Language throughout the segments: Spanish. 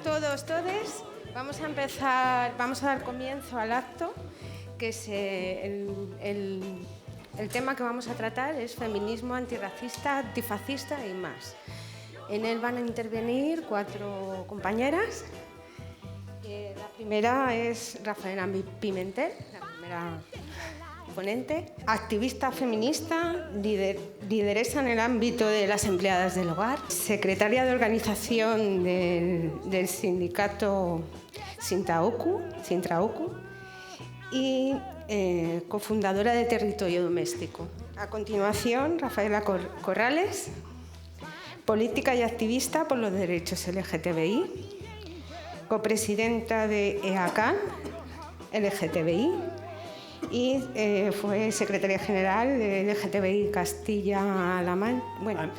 todos, todes. Vamos a empezar, vamos a dar comienzo al acto, que es el tema que vamos a tratar es feminismo antirracista, antifascista y más. En él van a intervenir 4 compañeras. La primera es Rafaela Pimentel, la primera ponente, activista feminista, lideresa en el ámbito de las empleadas del hogar, secretaria de organización del sindicato Sintraoku y cofundadora de Territorio Doméstico. A continuación, Rafaela Corrales, política y activista por los derechos LGTBI, copresidenta de EACAN LGTBI y fue secretaria general de LGTBI Castilla-La Mancha. Bueno,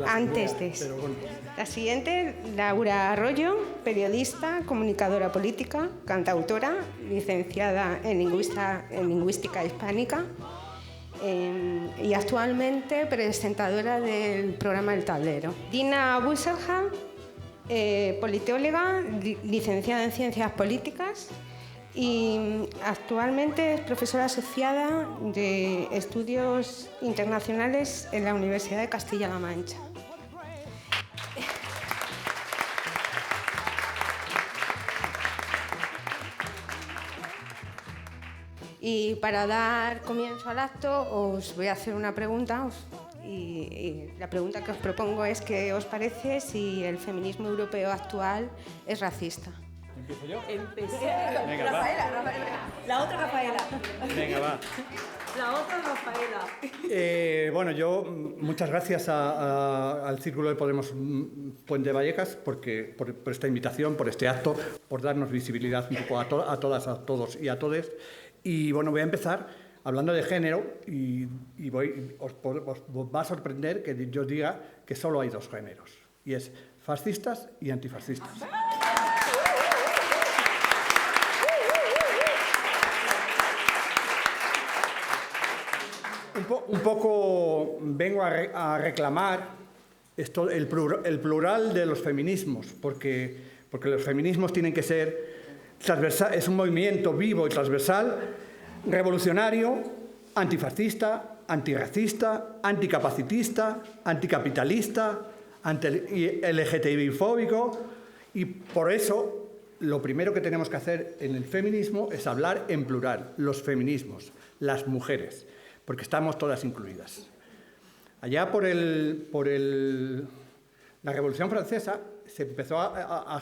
antes de eso. Bueno. La siguiente, Laura Arroyo, periodista, comunicadora política, cantautora, licenciada en lingüística hispánica y actualmente presentadora del programa El Tablero. Dina Busselham, politóloga, licenciada en Ciencias Políticas y actualmente es profesora asociada de Estudios Internacionales en la Universidad de Castilla-La Mancha. Y para dar comienzo al acto os voy a hacer una pregunta y la pregunta que os propongo es ¿qué os parece si el feminismo europeo actual es racista? ¿Empiezo yo? Empecé. Venga, Rafaela. La otra Rafaela. Venga, va. La otra Rafaela. Bueno, yo muchas gracias al Círculo de Podemos Puente Vallecas por esta invitación, por este acto, por darnos visibilidad un poco a todas, a todos y a todes. Y bueno, voy a empezar hablando de género y os va a sorprender que yo diga que solo hay 2 géneros, y es fascistas y antifascistas. Un poco vengo a reclamar esto, el plural de los feminismos, porque los feminismos tienen que ser transversal, es un movimiento vivo y transversal, revolucionario, antifascista, antirracista, anticapacitista, anticapitalista, LGTBI-fóbico, y por eso lo primero que tenemos que hacer en el feminismo es hablar en plural, los feminismos, las mujeres, porque estamos todas incluidas. Allá por la Revolución Francesa se empezó a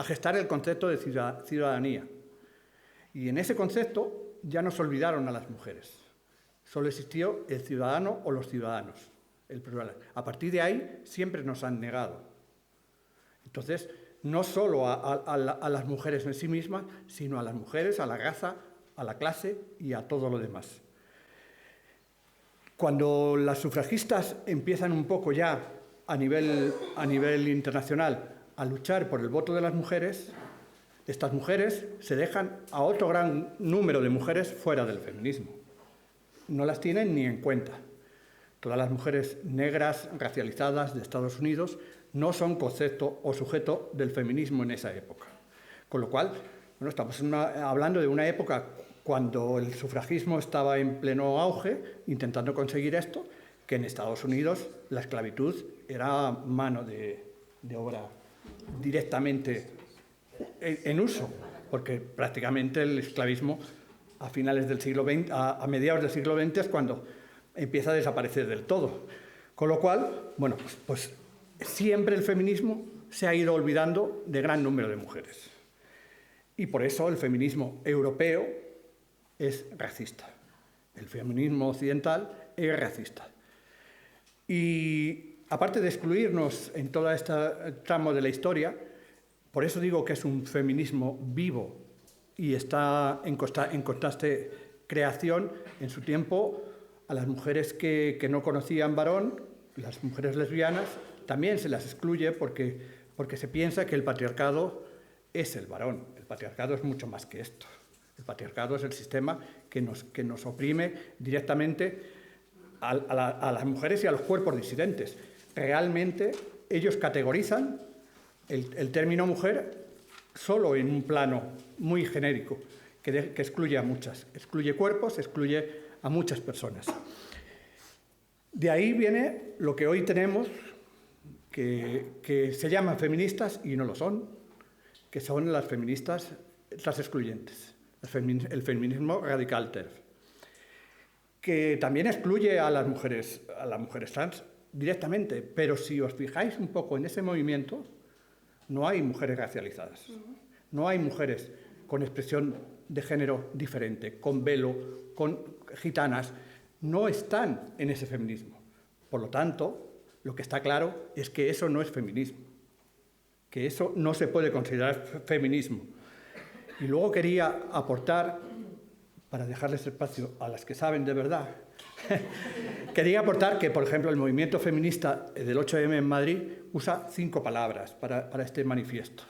gestar el concepto de ciudadanía. Y en ese concepto ya nos olvidaron a las mujeres. Solo existió el ciudadano o los ciudadanos, el plural. A partir de ahí siempre nos han negado. Entonces, no solo a las mujeres en sí mismas, sino a las mujeres, a la raza, a la clase y a todo lo demás. Cuando las sufragistas empiezan un poco ya a nivel internacional a luchar por el voto de las mujeres, estas mujeres se dejan a otro gran número de mujeres fuera del feminismo. No las tienen ni en cuenta. Todas las mujeres negras, racializadas de Estados Unidos no son concepto o sujeto del feminismo en esa época. Con lo cual, bueno, estamos hablando de una época cuando el sufragismo estaba en pleno auge, intentando conseguir esto, que en Estados Unidos la esclavitud era mano de obra directamente en uso, porque prácticamente el esclavismo a finales del siglo XX, a mediados del siglo XX es cuando empieza a desaparecer del todo. Con lo cual, bueno, pues siempre el feminismo se ha ido olvidando de gran número de mujeres. Y por eso el feminismo europeo es racista. El feminismo occidental es racista. Y aparte de excluirnos en todo este tramo de la historia, por eso digo que es un feminismo vivo y está en constante creación. En su tiempo, a las mujeres que no conocían varón, las mujeres lesbianas, también se las excluye porque se piensa que el patriarcado es el varón. El patriarcado es mucho más que esto. El patriarcado es el sistema que nos oprime directamente a las mujeres y a los cuerpos disidentes. Realmente ellos categorizan el término mujer solo en un plano muy genérico, que excluye a muchas, excluye cuerpos, excluye a muchas personas. De ahí viene lo que hoy tenemos, que se llaman feministas y no lo son, que son las feministas, las excluyentes, el feminismo radical TERF, que también excluye a las mujeres trans directamente, pero si os fijáis un poco en ese movimiento, no hay mujeres racializadas, no hay mujeres con expresión de género diferente, con velo, con gitanas, no están en ese feminismo. Por lo tanto, lo que está claro es que eso no es feminismo, que eso no se puede considerar feminismo. Y luego quería aportar, para dejarles espacio a las que saben de verdad, quería aportar que, por ejemplo, el movimiento feminista del 8M en Madrid usa 5 palabras para este manifiesto.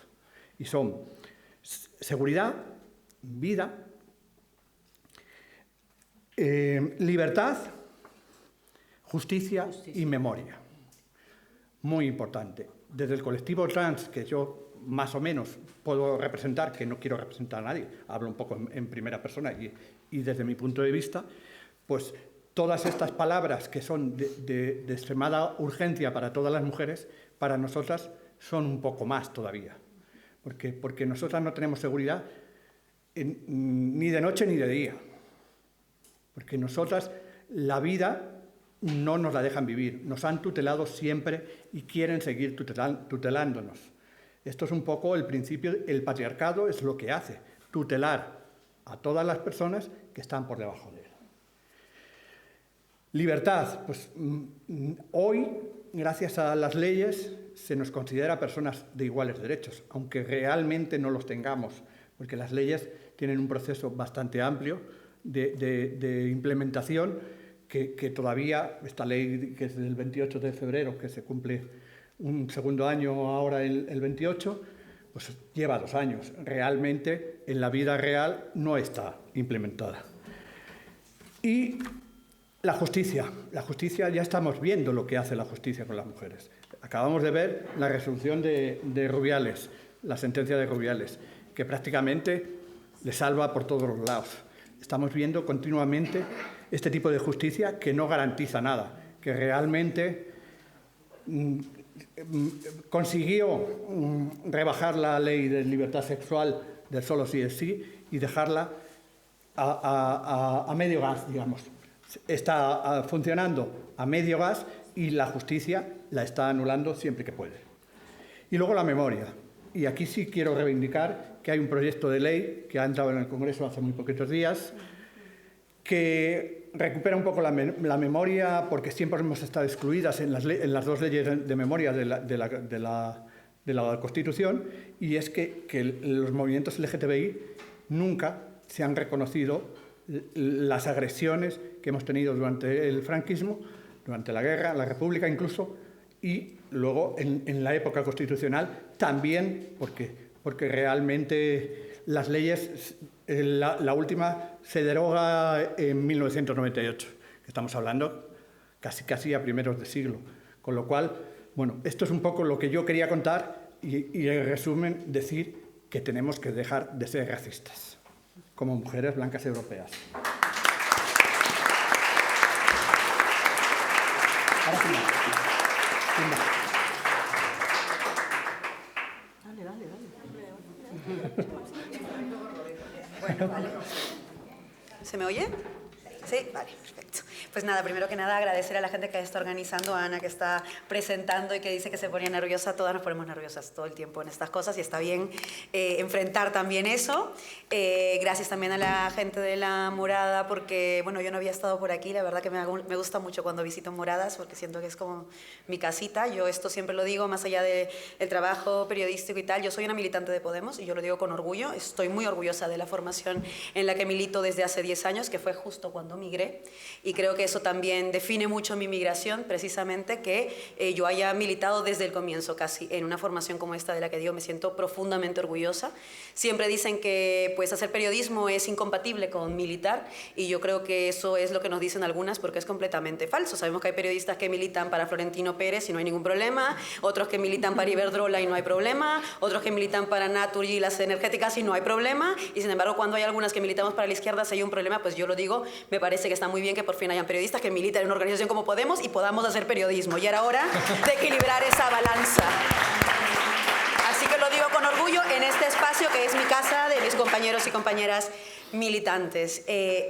Y son seguridad, vida, libertad, justicia y memoria. Muy importante. Desde el colectivo trans, que yo más o menos puedo representar, que no quiero representar a nadie, hablo un poco en primera persona y desde mi punto de vista, pues todas estas palabras que son de extremada urgencia para todas las mujeres, para nosotras son un poco más todavía. Porque nosotras no tenemos seguridad ni de noche ni de día. Porque nosotras la vida no nos la dejan vivir, nos han tutelado siempre y quieren seguir tutelándonos. Esto es un poco el principio, el patriarcado es lo que hace, tutelar a todas las personas que están por debajo de él. Libertad, pues hoy, gracias a las leyes, se nos considera personas de iguales derechos, aunque realmente no los tengamos, porque las leyes tienen un proceso bastante amplio de implementación que todavía, esta ley que es del 28 de febrero, que se cumple un segundo año ahora el 28, pues lleva 2 años. Realmente en la vida real no está implementada. Y la justicia ya estamos viendo lo que hace la justicia con las mujeres. Acabamos de ver la resolución de Rubiales, la sentencia de Rubiales, que prácticamente le salva por todos los lados. Estamos viendo continuamente este tipo de justicia que no garantiza nada, que realmente consiguió rebajar la ley de libertad sexual del solo sí es sí y dejarla a medio gas, digamos. Está funcionando a medio gas y la justicia la está anulando siempre que puede. Y luego la memoria. Y aquí sí quiero reivindicar que hay un proyecto de ley que ha entrado en el Congreso hace muy poquitos días que recupera un poco la memoria, porque siempre hemos estado excluidas en las 2 leyes de memoria de la Constitución, y es que los movimientos LGTBI nunca se han reconocido las agresiones que hemos tenido durante el franquismo, durante la guerra, la República incluso, y luego en la época constitucional también, porque realmente las leyes, la última se deroga en 1998, que estamos hablando casi a primeros de siglo. Con lo cual, bueno, esto es un poco lo que yo quería contar y en resumen decir que tenemos que dejar de ser racistas como mujeres blancas europeas. Ahora sí. Bueno, vale. ¿Se me oye? Sí, vale, perfecto. Pues nada, primero que nada agradecer a la gente que está organizando, a Ana que está presentando y que dice que se ponía nerviosa. Todas nos ponemos nerviosas todo el tiempo en estas cosas y está bien enfrentar también eso. Gracias también a la gente de La Morada porque, bueno, yo no había estado por aquí. La verdad que me gusta mucho cuando visito Moradas porque siento que es como mi casita. Yo esto siempre lo digo, más allá del trabajo periodístico y tal. Yo soy una militante de Podemos y yo lo digo con orgullo. Estoy muy orgullosa de la formación en la que milito desde hace 10 años, que fue justo cuando migré. Y creo que que eso también define mucho mi migración, precisamente, que yo haya militado desde el comienzo casi en una formación como esta de la que digo, me siento profundamente orgullosa. Siempre dicen que pues hacer periodismo es incompatible con militar, y yo creo que eso es lo que nos dicen algunas, porque es completamente falso. Sabemos que hay periodistas que militan para Florentino Pérez y no hay ningún problema, otros que militan para Iberdrola y no hay problema, otros que militan para Naturgy y las energéticas y no hay problema, y sin embargo cuando hay algunas que militamos para la izquierda si hay un problema, pues yo lo digo, me parece que está muy bien que por fin hayan periodistas que militan en una organización como Podemos y podamos hacer periodismo. Y era hora de equilibrar esa balanza. Así que lo digo con orgullo en este espacio que es mi casa, de mis compañeros y compañeras militantes.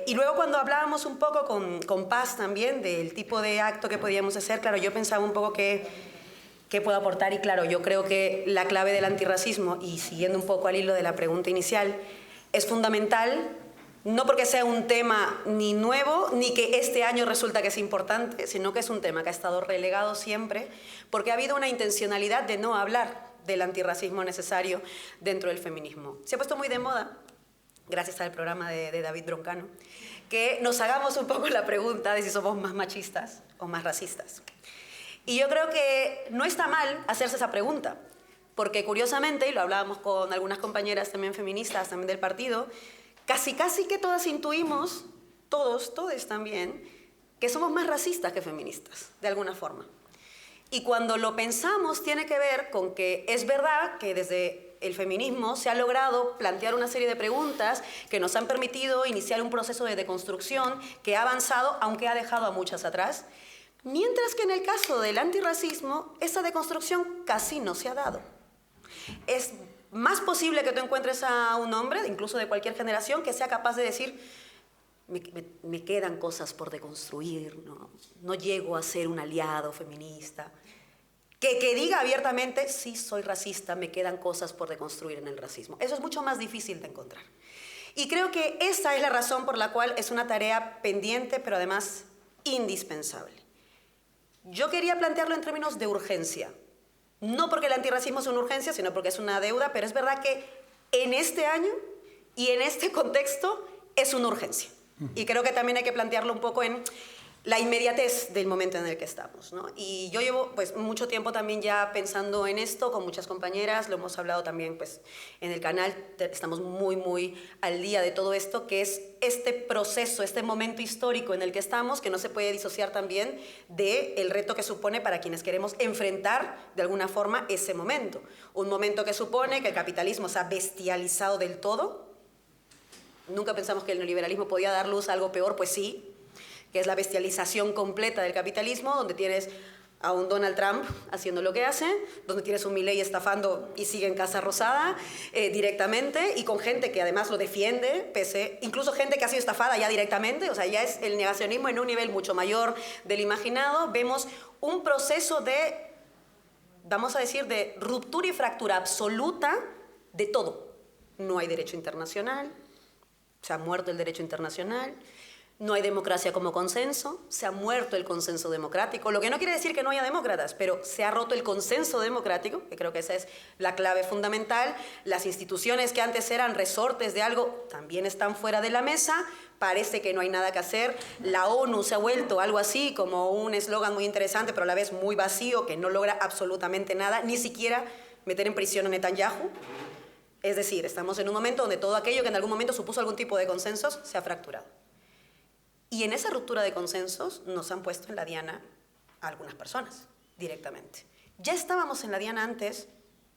Y luego cuando hablábamos un poco con Paz también del tipo de acto que podíamos hacer, claro, yo pensaba un poco qué puedo aportar, y claro, yo creo que la clave del antirracismo, y siguiendo un poco al hilo de la pregunta inicial, es fundamental. No porque sea un tema ni nuevo, ni que este año resulta que es importante, sino que es un tema que ha estado relegado siempre, porque ha habido una intencionalidad de no hablar del antirracismo necesario dentro del feminismo. Se ha puesto muy de moda, gracias al programa de David Broncano, que nos hagamos un poco la pregunta de si somos más machistas o más racistas. Y yo creo que no está mal hacerse esa pregunta, porque curiosamente, y lo hablábamos con algunas compañeras también feministas, también del partido, casi que todas intuimos, todos también, que somos más racistas que feministas, de alguna forma. Y cuando lo pensamos tiene que ver con que es verdad que desde el feminismo se ha logrado plantear una serie de preguntas que nos han permitido iniciar un proceso de deconstrucción que ha avanzado, aunque ha dejado a muchas atrás, mientras que en el caso del antirracismo esa deconstrucción casi no se ha dado. Es más posible que tú encuentres a un hombre, incluso de cualquier generación, que sea capaz de decir, me quedan cosas por deconstruir, no llego a ser un aliado feminista. Que diga abiertamente, sí, soy racista, me quedan cosas por deconstruir en el racismo. Eso es mucho más difícil de encontrar. Y creo que esa es la razón por la cual es una tarea pendiente, pero además indispensable. Yo quería plantearlo en términos de urgencia. No porque el antirracismo es una urgencia, sino porque es una deuda, pero es verdad que en este año y en este contexto es una urgencia. Y creo que también hay que plantearlo un poco en la inmediatez del momento en el que estamos, ¿no? Y yo llevo pues, mucho tiempo también ya pensando en esto con muchas compañeras, lo hemos hablado también pues, en el canal, estamos muy al día de todo esto, que es este proceso, este momento histórico en el que estamos, que no se puede disociar también del reto que supone para quienes queremos enfrentar de alguna forma ese momento. Un momento que supone que el capitalismo se ha bestializado del todo. Nunca pensamos que el neoliberalismo podía dar luz a algo peor, pues sí, que es la bestialización completa del capitalismo, donde tienes a un Donald Trump haciendo lo que hace, donde tienes un Milei estafando y sigue en Casa Rosada directamente, y con gente que además lo defiende, incluso gente que ha sido estafada ya directamente, o sea, ya es el negacionismo en un nivel mucho mayor del imaginado. Vemos un proceso de, vamos a decir, de ruptura y fractura absoluta de todo. No hay derecho internacional, se ha muerto el derecho internacional. No hay democracia como consenso, se ha muerto el consenso democrático, lo que no quiere decir que no haya demócratas, pero se ha roto el consenso democrático, que creo que esa es la clave fundamental. Las instituciones que antes eran resortes de algo también están fuera de la mesa, parece que no hay nada que hacer. La ONU se ha vuelto algo así como un eslogan muy interesante, pero a la vez muy vacío, que no logra absolutamente nada, ni siquiera meter en prisión a Netanyahu. Es decir, estamos en un momento donde todo aquello que en algún momento supuso algún tipo de consensos se ha fracturado. Y en esa ruptura de consensos nos han puesto en la diana a algunas personas, directamente. Ya estábamos en la diana antes,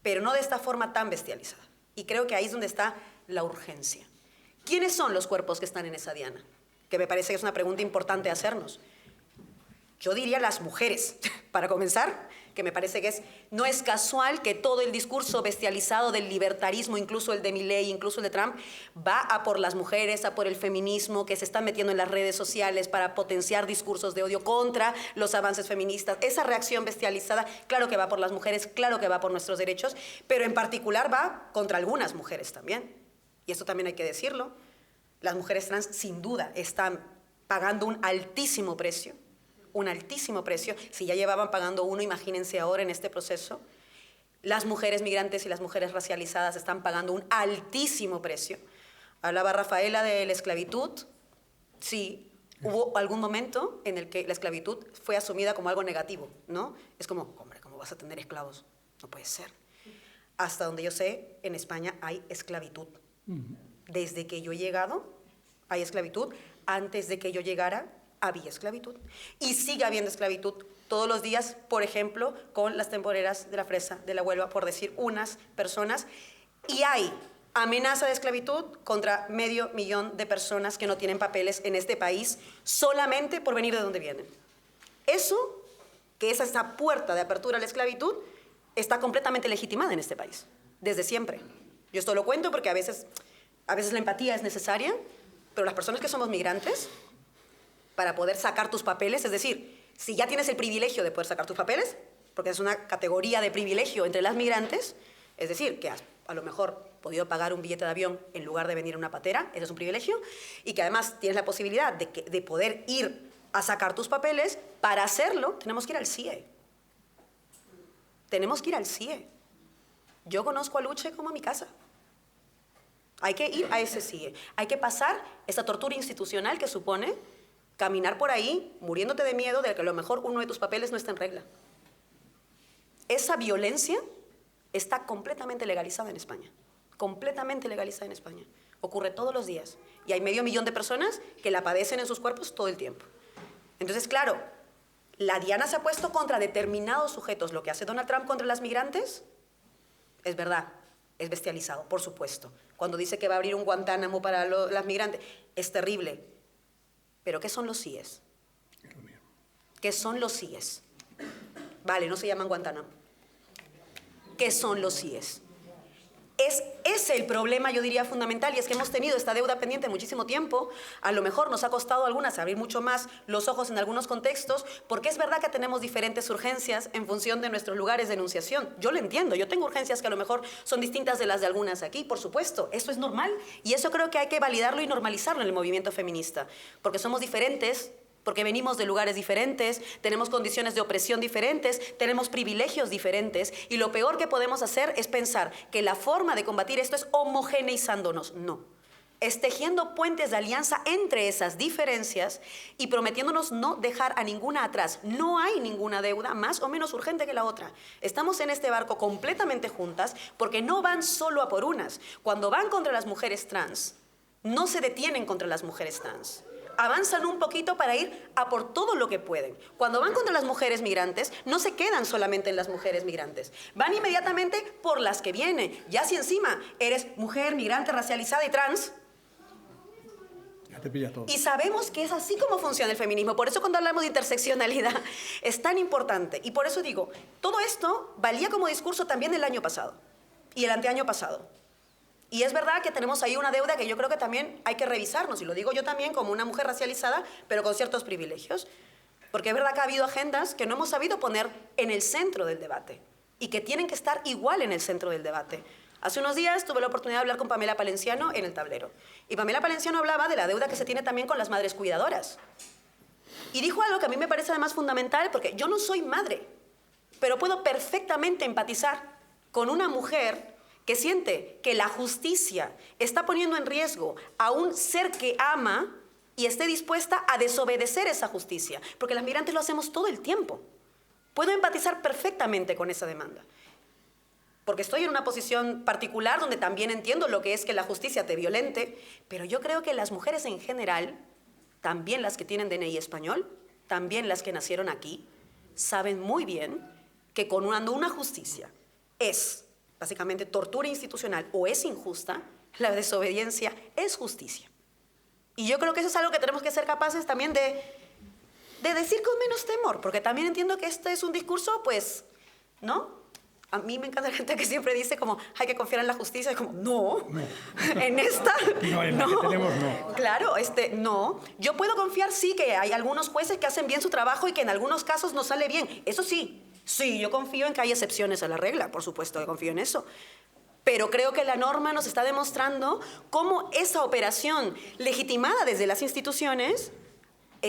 pero no de esta forma tan bestializada. Y creo que ahí es donde está la urgencia. ¿Quiénes son los cuerpos que están en esa diana? Que me parece que es una pregunta importante hacernos. Yo diría las mujeres, para comenzar, que me parece que no es casual que todo el discurso bestializado del libertarismo, incluso el de Milei, incluso el de Trump, va a por las mujeres, a por el feminismo, que se están metiendo en las redes sociales para potenciar discursos de odio contra los avances feministas. Esa reacción bestializada, claro que va por las mujeres, claro que va por nuestros derechos, pero en particular va contra algunas mujeres también. Y esto también hay que decirlo. Las mujeres trans, sin duda, están pagando un altísimo precio. Si ya llevaban pagando uno, imagínense ahora en este proceso. Las mujeres migrantes y las mujeres racializadas están pagando un altísimo precio. Hablaba Rafaela de la esclavitud. Sí, Hubo algún momento en el que la esclavitud fue asumida como algo negativo, ¿no? Es como, hombre, ¿cómo vas a tener esclavos? No puede ser. Hasta donde yo sé, en España hay esclavitud. Desde que yo he llegado, hay esclavitud. Antes de que yo llegara, había esclavitud. Y sigue habiendo esclavitud todos los días, por ejemplo, con las temporeras de la Fresa, de la Huelva, por decir unas personas. Y hay amenaza de esclavitud contra 500.000 de personas que no tienen papeles en este país solamente por venir de donde vienen. Eso, que es esa puerta de apertura a la esclavitud, está completamente legitimada en este país, desde siempre. Yo esto lo cuento porque a veces la empatía es necesaria, pero las personas que somos migrantes, para poder sacar tus papeles, es decir, si ya tienes el privilegio de poder sacar tus papeles, porque es una categoría de privilegio entre las migrantes, es decir, que has a lo mejor podido pagar un billete de avión en lugar de venir a una patera, eso es un privilegio, y que además tienes la posibilidad de poder ir a sacar tus papeles. Para hacerlo, tenemos que ir al CIE. Tenemos que ir al CIE. Yo conozco a Luche como a mi casa. Hay que ir a ese CIE. Hay que pasar esa tortura institucional que supone caminar por ahí muriéndote de miedo de que a lo mejor uno de tus papeles no está en regla. Esa violencia está completamente legalizada en España. Completamente legalizada en España. Ocurre todos los días. Y hay 500.000 de personas que la padecen en sus cuerpos todo el tiempo. Entonces, claro, la diana se ha puesto contra determinados sujetos. Lo que hace Donald Trump contra las migrantes, es verdad, es bestializado, por supuesto. Cuando dice que va a abrir un Guantánamo para las migrantes, es terrible. Pero ¿qué son los CIEs? ¿Qué son los CIEs? Vale, no se llaman Guantánamo. ¿Qué son los CIEs? Es ese el problema, yo diría, fundamental, y es que hemos tenido esta deuda pendiente muchísimo tiempo. A lo mejor nos ha costado a algunas abrir mucho más los ojos en algunos contextos, porque es verdad que tenemos diferentes urgencias en función de nuestros lugares de enunciación. Yo lo entiendo, yo tengo urgencias que a lo mejor son distintas de las de algunas aquí, por supuesto, eso es normal, y eso creo que hay que validarlo y normalizarlo en el movimiento feminista, porque somos diferentes, porque venimos de lugares diferentes, tenemos condiciones de opresión diferentes, tenemos privilegios diferentes, y lo peor que podemos hacer es pensar que la forma de combatir esto es homogeneizándonos. No. Es tejiendo puentes de alianza entre esas diferencias y prometiéndonos no dejar a ninguna atrás. No hay ninguna deuda más o menos urgente que la otra. Estamos en este barco completamente juntas porque no van solo a por unas. Cuando van contra las mujeres trans, no se detienen contra las mujeres trans. Avanzan un poquito para ir a por todo lo que pueden. Cuando van contra las mujeres migrantes, no se quedan solamente en las mujeres migrantes. Van inmediatamente por las que vienen. Ya si encima eres mujer, migrante, racializada y trans, ya te pilla todo. Y sabemos que es así como funciona el feminismo. Por eso cuando hablamos de interseccionalidad es tan importante. Y por eso digo, todo esto valía como discurso también el año pasado y el anteaño pasado. Y es verdad que tenemos ahí una deuda que yo creo que también hay que revisarnos, y lo digo yo también como una mujer racializada, pero con ciertos privilegios. Porque es verdad que ha habido agendas que no hemos sabido poner en el centro del debate y que tienen que estar igual en el centro del debate. Hace unos días tuve la oportunidad de hablar con Pamela Palenciano en El Tablero. Y Pamela Palenciano hablaba de la deuda que se tiene también con las madres cuidadoras. Y dijo algo que a mí me parece además fundamental, porque yo no soy madre, pero puedo perfectamente empatizar con una mujer que siente que la justicia está poniendo en riesgo a un ser que ama y esté dispuesta a desobedecer esa justicia, porque las migrantes lo hacemos todo el tiempo. Puedo empatizar perfectamente con esa demanda, porque estoy en una posición particular donde también entiendo lo que es que la justicia te violente, pero yo creo que las mujeres en general, también las que tienen DNI español, también las que nacieron aquí, saben muy bien que cuando una justicia es básicamente tortura institucional o es injusta, la desobediencia es justicia. Y yo creo que eso es algo que tenemos que ser capaces también de decir con menos temor, porque también entiendo que este es un discurso, pues, ¿no? A mí me encanta la gente que siempre dice como, hay que confiar en la justicia, es como, no. En esta, no. En la que tenemos, no. Claro, no. Yo puedo confiar, sí, que hay algunos jueces que hacen bien su trabajo y que en algunos casos no sale bien, eso sí. Sí, yo confío en que hay excepciones a la regla, por supuesto que confío en eso. Pero creo que la norma nos está demostrando cómo esa operación legitimada desde las instituciones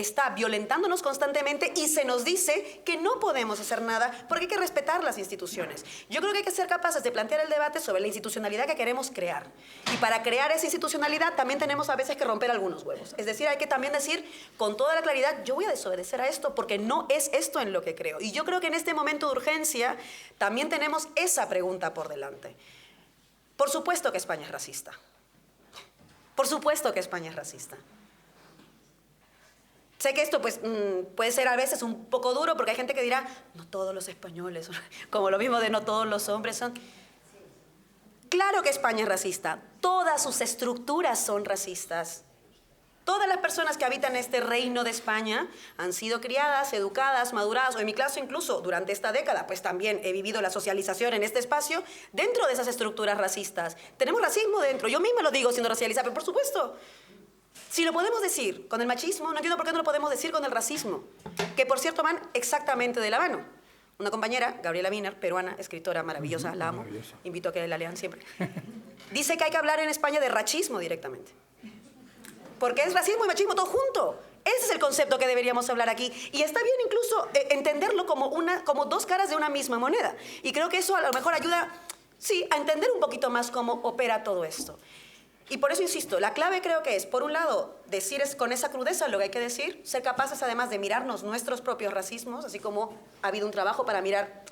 está violentándonos constantemente y se nos dice que no podemos hacer nada porque hay que respetar las instituciones. Yo creo que hay que ser capaces de plantear el debate sobre la institucionalidad que queremos crear. Y para crear esa institucionalidad también tenemos a veces que romper algunos huevos. Es decir, hay que también decir con toda la claridad, yo voy a desobedecer a esto porque no es esto en lo que creo. Y yo creo que en este momento de urgencia también tenemos esa pregunta por delante. Por supuesto que España es racista. Por supuesto que España es racista. Sé que esto pues, puede ser a veces un poco duro porque hay gente que dirá, no todos los españoles, como lo mismo de no todos los hombres son... Claro que España es racista, todas sus estructuras son racistas. Todas las personas que habitan este reino de España han sido criadas, educadas, maduradas, o en mi caso incluso durante esta década, pues también he vivido la socialización en este espacio dentro de esas estructuras racistas. Tenemos racismo dentro, yo misma lo digo siendo racializada, pero por supuesto... Si lo podemos decir con el machismo, no entiendo por qué no lo podemos decir con el racismo, que por cierto van exactamente de la mano. Una compañera, Gabriela Wiener, peruana, escritora maravillosa, la amo, invito a que la lean siempre, dice que hay que hablar en España de rachismo directamente. Porque es racismo y machismo todo junto. Ese es el concepto que deberíamos hablar aquí. Y está bien incluso entenderlo como dos caras de una misma moneda. Y creo que eso a lo mejor ayuda, sí, a entender un poquito más cómo opera todo esto. Y por eso insisto, la clave creo que es, por un lado, decir con esa crudeza lo que hay que decir, ser capaces además de mirarnos nuestros propios racismos, así como ha habido un trabajo para mirar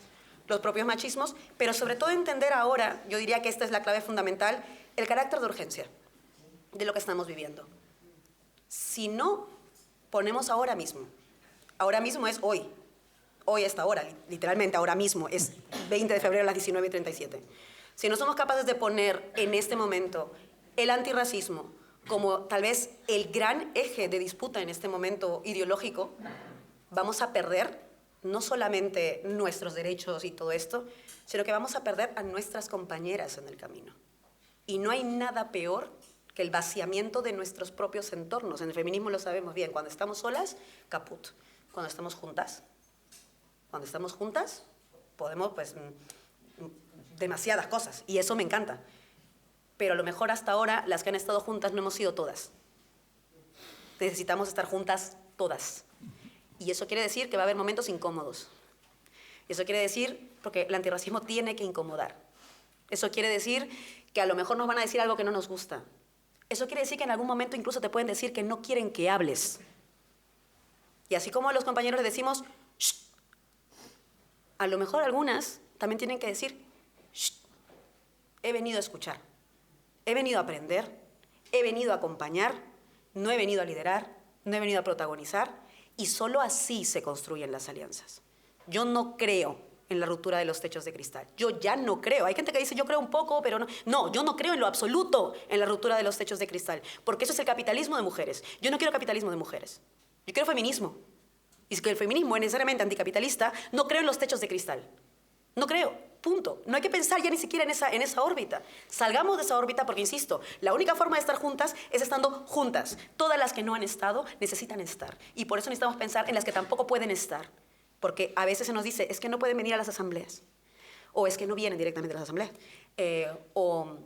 los propios machismos, pero sobre todo entender ahora, yo diría que esta es la clave fundamental, el carácter de urgencia de lo que estamos viviendo. Si no ponemos ahora mismo es hoy a esta hora, literalmente ahora mismo, es 20 de febrero a las 19:37. Si no somos capaces de poner en este momento el antirracismo como tal vez el gran eje de disputa en este momento ideológico, vamos a perder no solamente nuestros derechos y todo esto, sino que vamos a perder a nuestras compañeras en el camino. Y no hay nada peor que el vaciamiento de nuestros propios entornos. En el feminismo lo sabemos bien, cuando estamos solas, caput. Cuando estamos juntas, podemos, pues, demasiadas cosas, y eso me encanta. Pero a lo mejor hasta ahora las que han estado juntas no hemos sido todas. Necesitamos estar juntas todas. Y eso quiere decir que va a haber momentos incómodos. Eso quiere decir, porque el antirracismo tiene que incomodar. Eso quiere decir que a lo mejor nos van a decir algo que no nos gusta. Eso quiere decir que en algún momento incluso te pueden decir que no quieren que hables. Y así como a los compañeros les decimos, shh, a lo mejor algunas también tienen que decir, shh, he venido a escuchar. He venido a aprender, he venido a acompañar, no he venido a liderar, no he venido a protagonizar, y solo así se construyen las alianzas. Yo no creo en la ruptura de los techos de cristal. Yo ya no creo. Hay gente que dice, yo creo un poco, pero no. No, yo no creo en lo absoluto en la ruptura de los techos de cristal, porque eso es el capitalismo de mujeres. Yo no quiero capitalismo de mujeres. Yo quiero feminismo. Y es que el feminismo es necesariamente anticapitalista, no creo en los techos de cristal. No creo. Punto. No hay que pensar ya ni siquiera en esa órbita. Salgamos de esa órbita porque, insisto, la única forma de estar juntas es estando juntas. Todas las que no han estado necesitan estar. Y por eso necesitamos pensar en las que tampoco pueden estar. Porque a veces se nos dice, es que no pueden venir a las asambleas. O es que no vienen directamente a las asambleas. O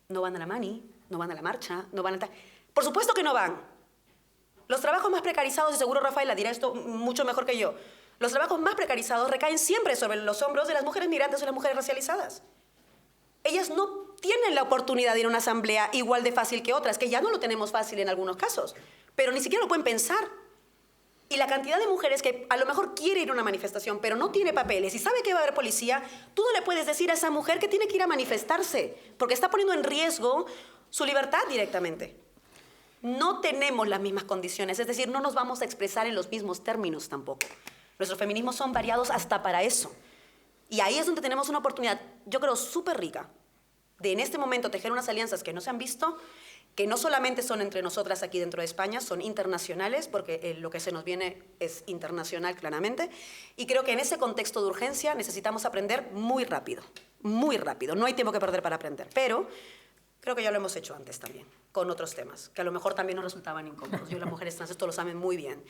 no van a la mani, no van a la marcha, no van a... Por supuesto que no van. Los trabajos más precarizados, y seguro Rafaela dirá esto mucho mejor que yo, los trabajos más precarizados recaen siempre sobre los hombros de las mujeres migrantes o las mujeres racializadas. Ellas no tienen la oportunidad de ir a una asamblea igual de fácil que otras, que ya no lo tenemos fácil en algunos casos, pero ni siquiera lo pueden pensar. Y la cantidad de mujeres que a lo mejor quiere ir a una manifestación, pero no tiene papeles y sabe que va a haber policía, tú no le puedes decir a esa mujer que tiene que ir a manifestarse, porque está poniendo en riesgo su libertad directamente. No tenemos las mismas condiciones, es decir, no nos vamos a expresar en los mismos términos tampoco. Nuestros feminismos son variados hasta para eso. Y ahí es donde tenemos una oportunidad, yo creo, súper rica, de en este momento tejer unas alianzas que no se han visto, que no solamente son entre nosotras aquí dentro de España, son internacionales, porque lo que se nos viene es internacional claramente, y creo que en ese contexto de urgencia necesitamos aprender muy rápido, muy rápido. No hay tiempo que perder para aprender, pero Creo que ya lo hemos hecho antes también, con otros temas, que a lo mejor también nos resultaban incómodos. Yo y las mujeres trans esto lo saben muy bien.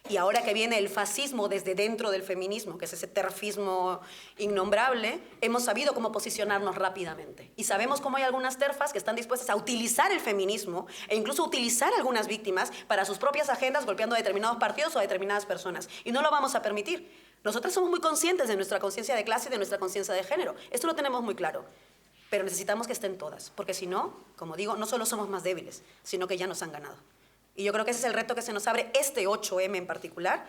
Y ahora que viene el fascismo desde dentro del feminismo, que es ese terfismo innombrable, hemos sabido cómo posicionarnos rápidamente. Y sabemos cómo hay algunas terfas que están dispuestas a utilizar el feminismo e incluso utilizar a algunas víctimas para sus propias agendas, golpeando a determinados partidos o a determinadas personas. Y no lo vamos a permitir. Nosotras somos muy conscientes de nuestra conciencia de clase y de nuestra conciencia de género. Esto lo tenemos muy claro. Pero necesitamos que estén todas, porque si no, como digo, no solo somos más débiles, sino que ya nos han ganado. Y yo creo que ese es el reto que se nos abre este 8M en particular,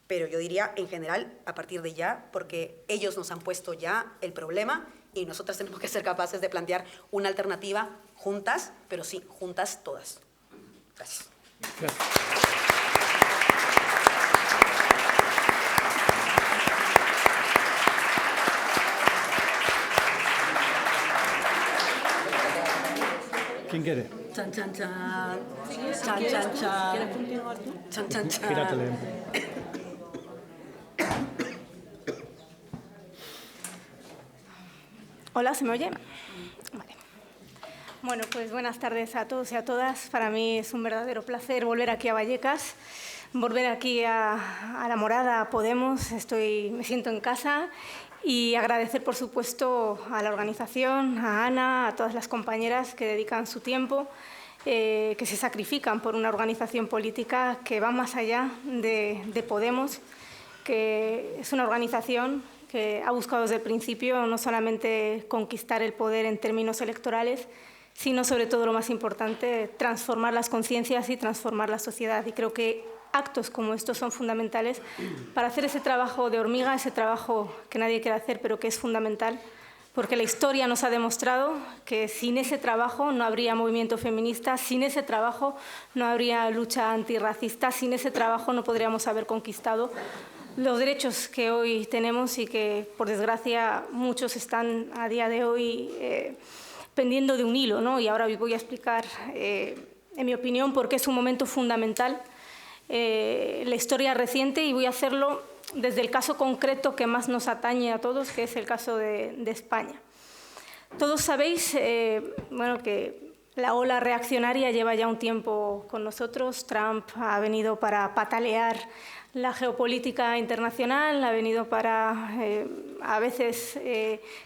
pero yo diría en general a partir de ya, porque ellos nos han puesto ya el problema y nosotras tenemos que ser capaces de plantear una alternativa juntas, pero sí, juntas todas. Gracias. Gracias. ¿Quién quiere? Chan, chan, chan. Chan, chan, chan. ¿Quieres continuar tú? Chan, chan, chan. Gíratele. Hola, ¿se me oye? Vale. Bueno, pues buenas tardes a todos y a todas. Para mí es un verdadero placer volver aquí a Vallecas, volver aquí a La Morada, a Podemos. Me siento en casa. Y agradecer, por supuesto, a la organización, a Ana, a todas las compañeras que dedican su tiempo, que se sacrifican por una organización política que va más allá de Podemos, que es una organización que ha buscado desde el principio no solamente conquistar el poder en términos electorales, sino, sobre todo, lo más importante, transformar las conciencias y transformar la sociedad. Y creo que actos como estos son fundamentales para hacer ese trabajo de hormiga, ese trabajo que nadie quiere hacer, pero que es fundamental, porque la historia nos ha demostrado que sin ese trabajo no habría movimiento feminista, sin ese trabajo no habría lucha antirracista, sin ese trabajo no podríamos haber conquistado los derechos que hoy tenemos y que, por desgracia, muchos están a día de hoy pendiendo de un hilo, ¿no? Y ahora voy a explicar, en mi opinión, por qué es un momento fundamental la historia reciente, y voy a hacerlo desde el caso concreto que más nos atañe a todos, que es el caso de España. Todos sabéis bueno, que la ola reaccionaria lleva ya un tiempo con nosotros. Trump ha venido para patalear la geopolítica internacional, ha venido para a veces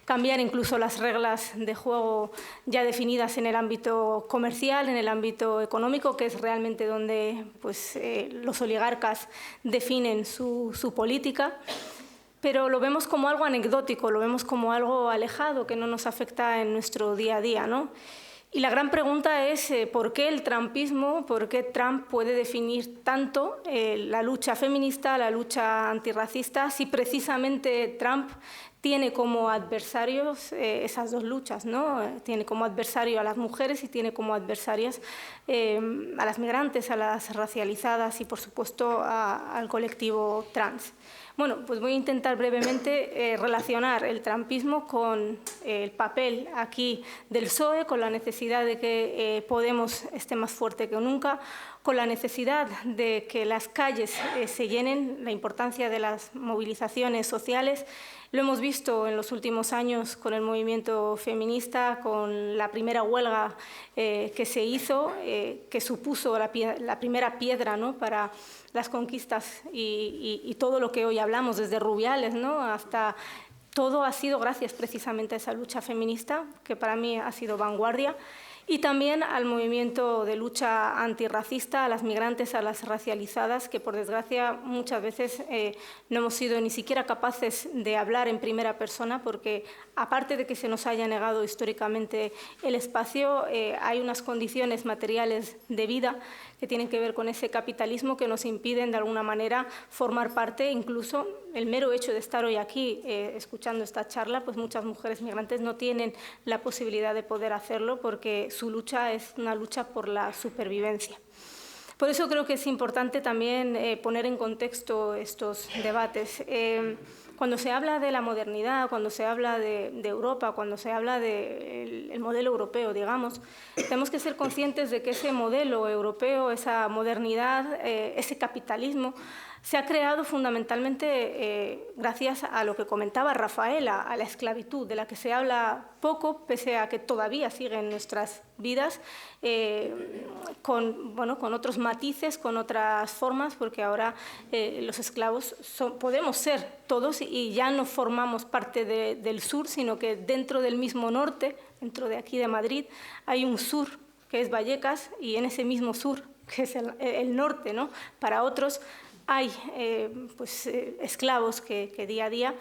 cambiar incluso las reglas de juego ya definidas en el ámbito comercial, en el ámbito económico, que es realmente donde pues, los oligarcas definen su política. Pero lo vemos como algo anecdótico, lo vemos como algo alejado que no nos afecta en nuestro día a día, ¿no? Y la gran pregunta es ¿por qué el trumpismo, por qué Trump puede definir tanto la lucha feminista, la lucha antirracista, si precisamente Trump tiene como adversarios esas dos luchas, ¿no? Tiene como adversario a las mujeres y tiene como adversarias a las migrantes, a las racializadas y, por supuesto, al colectivo trans. Bueno, pues voy a intentar brevemente relacionar el trumpismo con el papel aquí del PSOE, con la necesidad de que Podemos esté más fuerte que nunca, con la necesidad de que las calles se llenen, la importancia de las movilizaciones sociales. Lo hemos visto en los últimos años con el movimiento feminista, con la primera huelga que se hizo, que supuso la primera piedra, ¿no?, para las conquistas y todo lo que hoy hablamos, desde Rubiales, ¿no?, hasta todo ha sido gracias precisamente a esa lucha feminista, que para mí ha sido vanguardia, y también al movimiento de lucha antirracista, a las migrantes, a las racializadas, que por desgracia muchas veces no hemos sido ni siquiera capaces de hablar en primera persona, porque aparte de que se nos haya negado históricamente el espacio, hay unas condiciones materiales de vida que tienen que ver con ese capitalismo que nos impiden de alguna manera formar parte. Incluso el mero hecho de estar hoy aquí escuchando esta charla, pues muchas mujeres migrantes no tienen la posibilidad de poder hacerlo porque su lucha es una lucha por la supervivencia. Por eso creo que es importante también poner en contexto estos debates. Cuando se habla de la modernidad, cuando se habla de Europa, cuando se habla del modelo europeo, digamos, tenemos que ser conscientes de que ese modelo europeo, esa modernidad, ese capitalismo, se ha creado fundamentalmente gracias a lo que comentaba Rafael, a la esclavitud, de la que se habla poco, pese a que todavía sigue en nuestras vidas, con otros matices, con otras formas, porque ahora los esclavos podemos ser todos y ya no formamos parte del sur, sino que dentro del mismo norte, dentro de aquí de Madrid, hay un sur que es Vallecas, y en ese mismo sur, que es el norte, ¿no? Para otros hay esclavos que día a día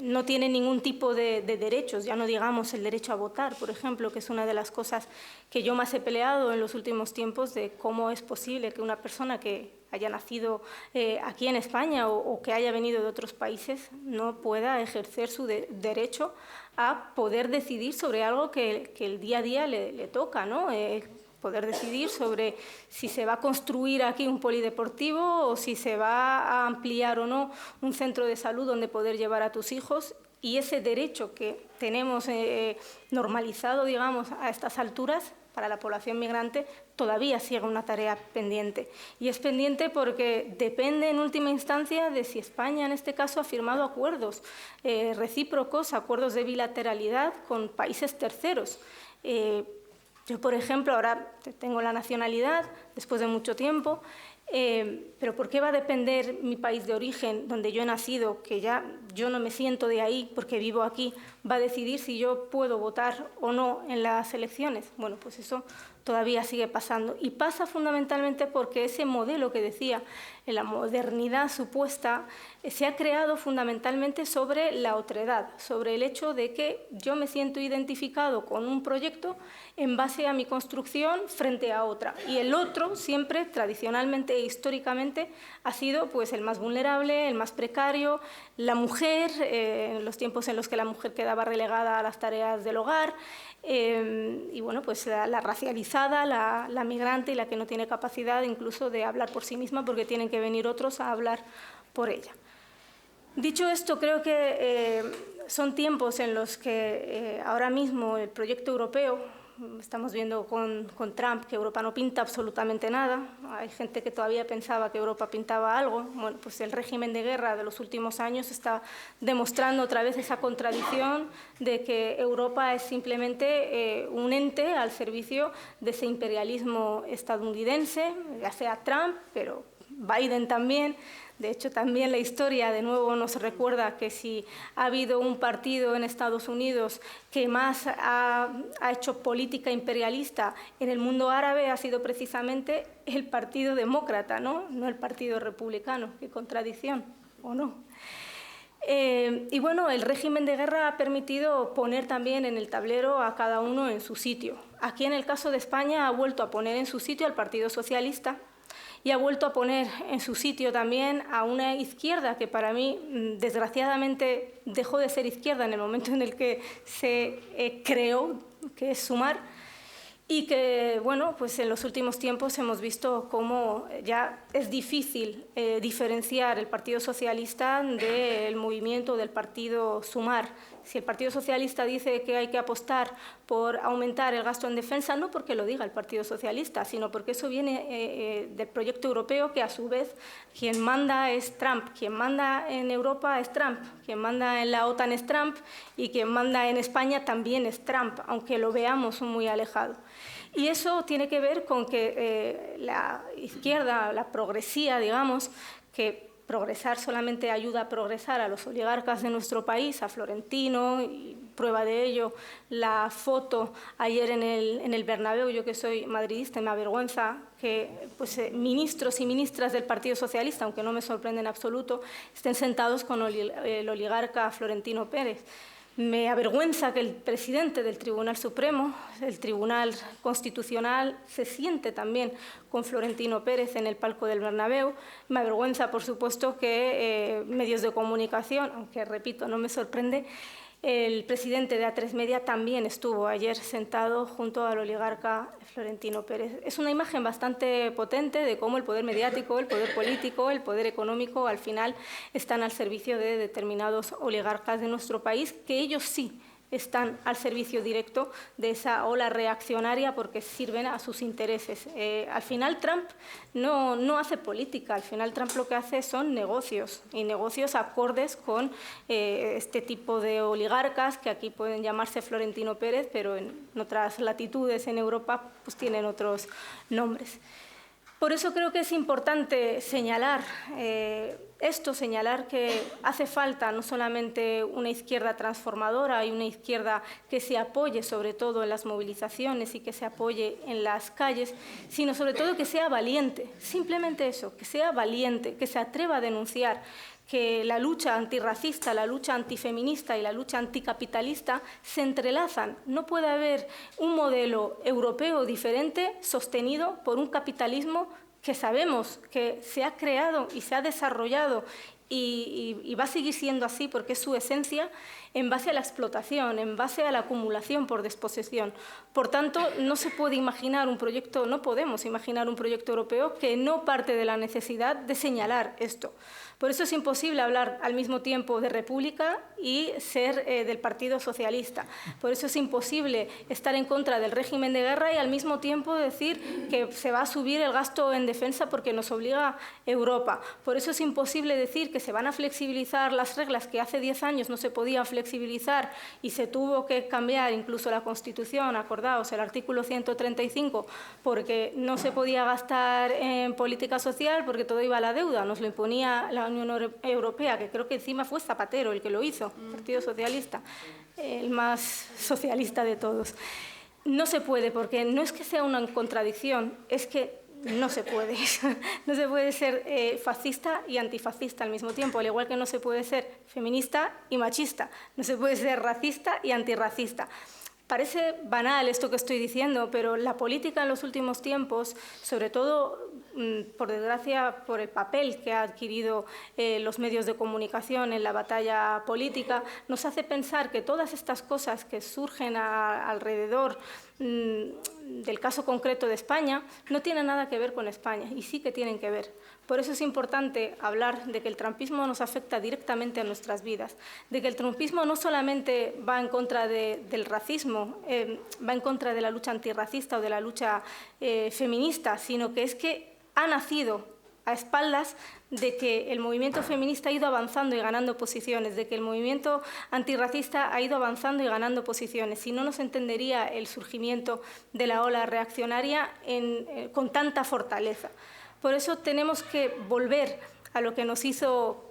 no tienen ningún tipo de derechos, ya no digamos el derecho a votar, por ejemplo, que es una de las cosas que yo más he peleado en los últimos tiempos, de cómo es posible que una persona que haya nacido aquí en España o que haya venido de otros países no pueda ejercer su derecho a poder decidir sobre algo que el día a día le toca, ¿no? Poder decidir sobre si se va a construir aquí un polideportivo o si se va a ampliar o no un centro de salud donde poder llevar a tus hijos. Y ese derecho que tenemos normalizado, digamos, a estas alturas, para la población migrante, todavía sigue una tarea pendiente. Y es pendiente porque depende en última instancia de si España, en este caso, ha firmado acuerdos recíprocos, acuerdos de bilateralidad con países terceros. Yo, por ejemplo, ahora tengo la nacionalidad después de mucho tiempo, pero ¿por qué va a depender mi país de origen, donde yo he nacido, que ya yo no me siento de ahí porque vivo aquí, va a decidir si yo puedo votar o no en las elecciones? Bueno, pues eso todavía sigue pasando. Y pasa fundamentalmente porque ese modelo que decía, en la modernidad supuesta, se ha creado fundamentalmente sobre la otredad, sobre el hecho de que yo me siento identificado con un proyecto en base a mi construcción frente a otra. Y el otro siempre, tradicionalmente e históricamente, ha sido pues, el más vulnerable, el más precario, la mujer, en los tiempos en los que la mujer quedaba relegada a las tareas del hogar, y bueno, pues la racializada, la migrante y la que no tiene capacidad incluso de hablar por sí misma porque tienen que venir otros a hablar por ella. Dicho esto, creo que son tiempos en los que ahora mismo el proyecto europeo, estamos viendo con Trump que Europa no pinta absolutamente nada. Hay gente que todavía pensaba que Europa pintaba algo. Bueno, pues el régimen de guerra de los últimos años está demostrando otra vez esa contradicción de que Europa es simplemente un ente al servicio de ese imperialismo estadounidense, ya sea Trump, pero Biden también. De hecho, también la historia de nuevo nos recuerda que si ha habido un partido en Estados Unidos que más ha hecho política imperialista en el mundo árabe, ha sido precisamente el Partido Demócrata, no el Partido Republicano. Qué contradicción, ¿o no? Y bueno, el régimen de guerra ha permitido poner también en el tablero a cada uno en su sitio. Aquí, en el caso de España, ha vuelto a poner en su sitio al Partido Socialista, y ha vuelto a poner en su sitio también a una izquierda que para mí, desgraciadamente, dejó de ser izquierda en el momento en el que se creó, que es Sumar, y que, bueno, pues en los últimos tiempos hemos visto cómo ya es difícil diferenciar el Partido Socialista del movimiento del Partido Sumar. Si el Partido Socialista dice que hay que apostar por aumentar el gasto en defensa, no porque lo diga el Partido Socialista, sino porque eso viene del proyecto europeo, que a su vez quien manda es Trump, quien manda en Europa es Trump, quien manda en la OTAN es Trump y quien manda en España también es Trump, aunque lo veamos muy alejado. Y eso tiene que ver con que la izquierda, la progresía, digamos, que progresar solamente ayuda a progresar a los oligarcas de nuestro país, a Florentino, y prueba de ello la foto ayer en el Bernabéu. Yo que soy madridista, me avergüenza que pues, ministros y ministras del Partido Socialista, aunque no me sorprende en absoluto, estén sentados con el oligarca Florentino Pérez. Me avergüenza que el presidente del Tribunal Supremo, el Tribunal Constitucional, se siente también con Florentino Pérez en el palco del Bernabéu. Me avergüenza, por supuesto, que medios de comunicación, aunque, repito, no me sorprende, el presidente de A3 Media también estuvo ayer sentado junto al oligarca Florentino Pérez. Es una imagen bastante potente de cómo el poder mediático, el poder político, el poder económico al final están al servicio de determinados oligarcas de nuestro país, que ellos sí están al servicio directo de esa ola reaccionaria porque sirven a sus intereses. Al final Trump no hace política, al final Trump lo que hace son negocios, y negocios acordes con este tipo de oligarcas que aquí pueden llamarse Florentino Pérez, pero en otras latitudes en Europa pues tienen otros nombres. Por eso creo que es importante señalar señalar que hace falta no solamente una izquierda transformadora y una izquierda que se apoye sobre todo en las movilizaciones y que se apoye en las calles, sino sobre todo que sea valiente, simplemente eso, que sea valiente, que se atreva a denunciar que la lucha antirracista, la lucha antifeminista y la lucha anticapitalista se entrelazan. No puede haber un modelo europeo diferente sostenido por un capitalismo que sabemos que se ha creado y se ha desarrollado y va a seguir siendo así porque es su esencia, en base a la explotación, en base a la acumulación por desposesión. Por tanto, no se puede imaginar un proyecto, no podemos imaginar un proyecto europeo que no parte de la necesidad de señalar esto. Por eso es imposible hablar al mismo tiempo de república y ser del Partido Socialista. Por eso es imposible estar en contra del régimen de guerra y al mismo tiempo decir que se va a subir el gasto en defensa porque nos obliga Europa. Por eso es imposible decir que se van a flexibilizar las reglas que hace 10 años no se podían flexibilizar y se tuvo que cambiar incluso la Constitución, acordaos, el artículo 135, porque no se podía gastar en política social porque todo iba a la deuda, nos lo imponía la Unión Europea, que creo que encima fue Zapatero el que lo hizo, el Partido Socialista, el más socialista de todos. No se puede, porque no es que sea una contradicción, es que no se puede. No se puede ser fascista y antifascista al mismo tiempo, al igual que no se puede ser feminista y machista, no se puede ser racista y antirracista. Parece banal esto que estoy diciendo, pero la política en los últimos tiempos, sobre todo, por desgracia, por el papel que han adquirido los medios de comunicación en la batalla política, nos hace pensar que todas estas cosas que surgen alrededor del caso concreto de España no tienen nada que ver con España, y sí que tienen que ver. Por eso es importante hablar de que el trumpismo nos afecta directamente a nuestras vidas, de que el trumpismo no solamente va en contra del racismo, va en contra de la lucha antirracista o de la lucha feminista, sino que es que ha nacido a espaldas de que el movimiento feminista ha ido avanzando y ganando posiciones, de que el movimiento antirracista ha ido avanzando y ganando posiciones. Si no, no se entendería el surgimiento de la ola reaccionaria con tanta fortaleza. Por eso tenemos que volver a lo que nos hizo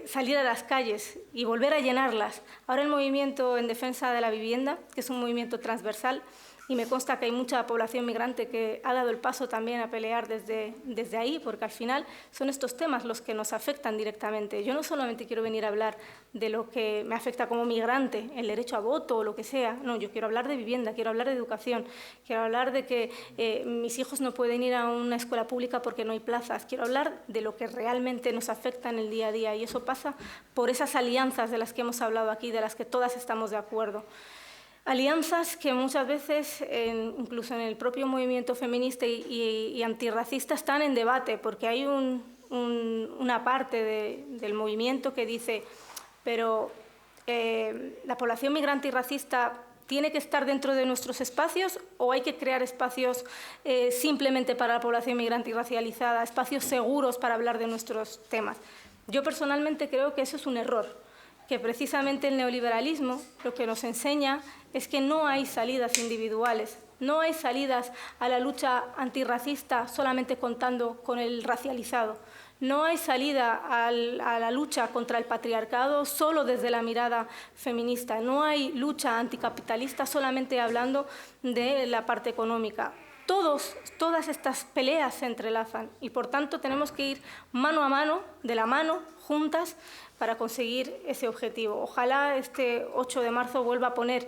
salir a las calles y volver a llenarlas. Ahora el movimiento en defensa de la vivienda, que es un movimiento transversal, y me consta que hay mucha población migrante que ha dado el paso también a pelear desde ahí, porque al final son estos temas los que nos afectan directamente. Yo no solamente quiero venir a hablar de lo que me afecta como migrante, el derecho a voto o lo que sea, no, yo quiero hablar de vivienda, quiero hablar de educación, quiero hablar de que mis hijos no pueden ir a una escuela pública porque no hay plazas, quiero hablar de lo que realmente nos afecta en el día a día, y eso pasa por esas alianzas de las que hemos hablado aquí, de las que todas estamos de acuerdo. Alianzas que muchas veces, incluso en el propio movimiento feminista y antirracista, están en debate, porque hay una parte del movimiento que dice, pero la población migrante y racista tiene que estar dentro de nuestros espacios o hay que crear espacios simplemente para la población migrante y racializada, espacios seguros para hablar de nuestros temas. Yo personalmente creo que eso es un error, que precisamente el neoliberalismo lo que nos enseña es que no hay salidas individuales, no hay salidas a la lucha antirracista solamente contando con el racializado, no hay salida a la lucha contra el patriarcado solo desde la mirada feminista, no hay lucha anticapitalista solamente hablando de la parte económica. Todas estas peleas se entrelazan y, por tanto, tenemos que ir mano a mano, de la mano, juntas, para conseguir ese objetivo. Ojalá este 8 de marzo vuelva a poner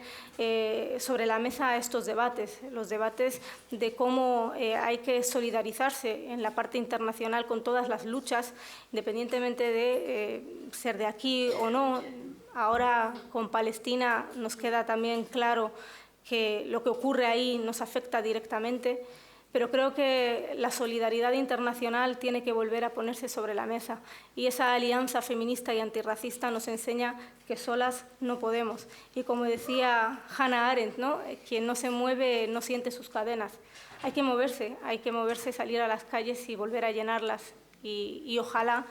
sobre la mesa estos debates, los debates de cómo hay que solidarizarse en la parte internacional con todas las luchas, independientemente de ser de aquí o no. Ahora con Palestina nos queda también claro que lo que ocurre ahí nos afecta directamente. pero creo que la solidaridad internacional tiene que volver a ponerse sobre la mesa y esa alianza feminista y antirracista nos enseña que solas no podemos. Y como decía Hannah Arendt, ¿no? Quien no se mueve no siente sus cadenas. Hay que moverse, salir a las calles y volver a llenarlas y ojalá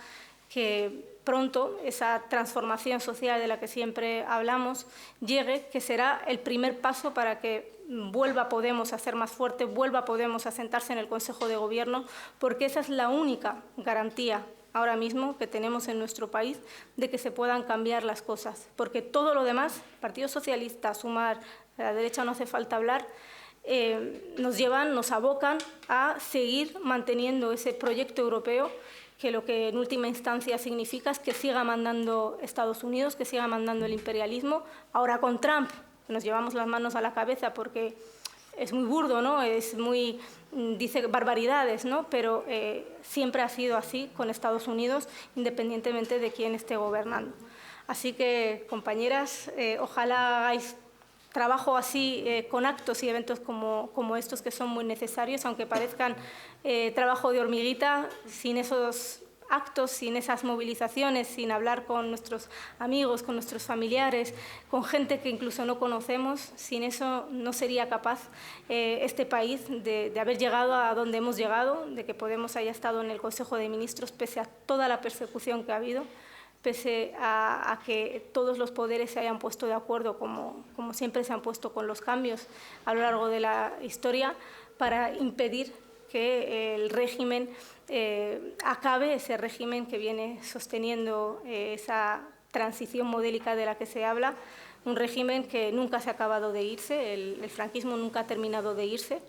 que pronto esa transformación social de la que siempre hablamos llegue, que será el primer paso para que vuelva Podemos a ser más fuerte, vuelva Podemos a sentarse en el Consejo de Gobierno, porque esa es la única garantía ahora mismo que tenemos en nuestro país de que se puedan cambiar las cosas. Porque todo lo demás, Partido Socialista, Sumar, a la derecha no hace falta hablar, nos abocan a seguir manteniendo ese proyecto europeo que lo que en última instancia significa es que siga mandando Estados Unidos, que siga mandando el imperialismo. Ahora con Trump nos llevamos las manos a la cabeza porque es muy burdo, ¿no? Dice barbaridades, ¿no? Pero siempre ha sido así con Estados Unidos, independientemente de quién esté gobernando. Así que, compañeras, ojalá hagáis trabajo así con actos y eventos como estos que son muy necesarios, aunque parezcan trabajo de hormiguita, sin esos actos, sin esas movilizaciones, sin hablar con nuestros amigos, con nuestros familiares, con gente que incluso no conocemos, sin eso no sería capaz este país de haber llegado a donde hemos llegado, de que Podemos haya estado en el Consejo de Ministros pese a toda la persecución que ha habido, pese a que todos los poderes se hayan puesto de acuerdo, como siempre se han puesto con los cambios a lo largo de la historia, para impedir que el régimen acabe, ese régimen que viene sosteniendo esa transición modélica de la que se habla, un régimen que nunca se ha acabado de irse, el franquismo nunca ha terminado de irse,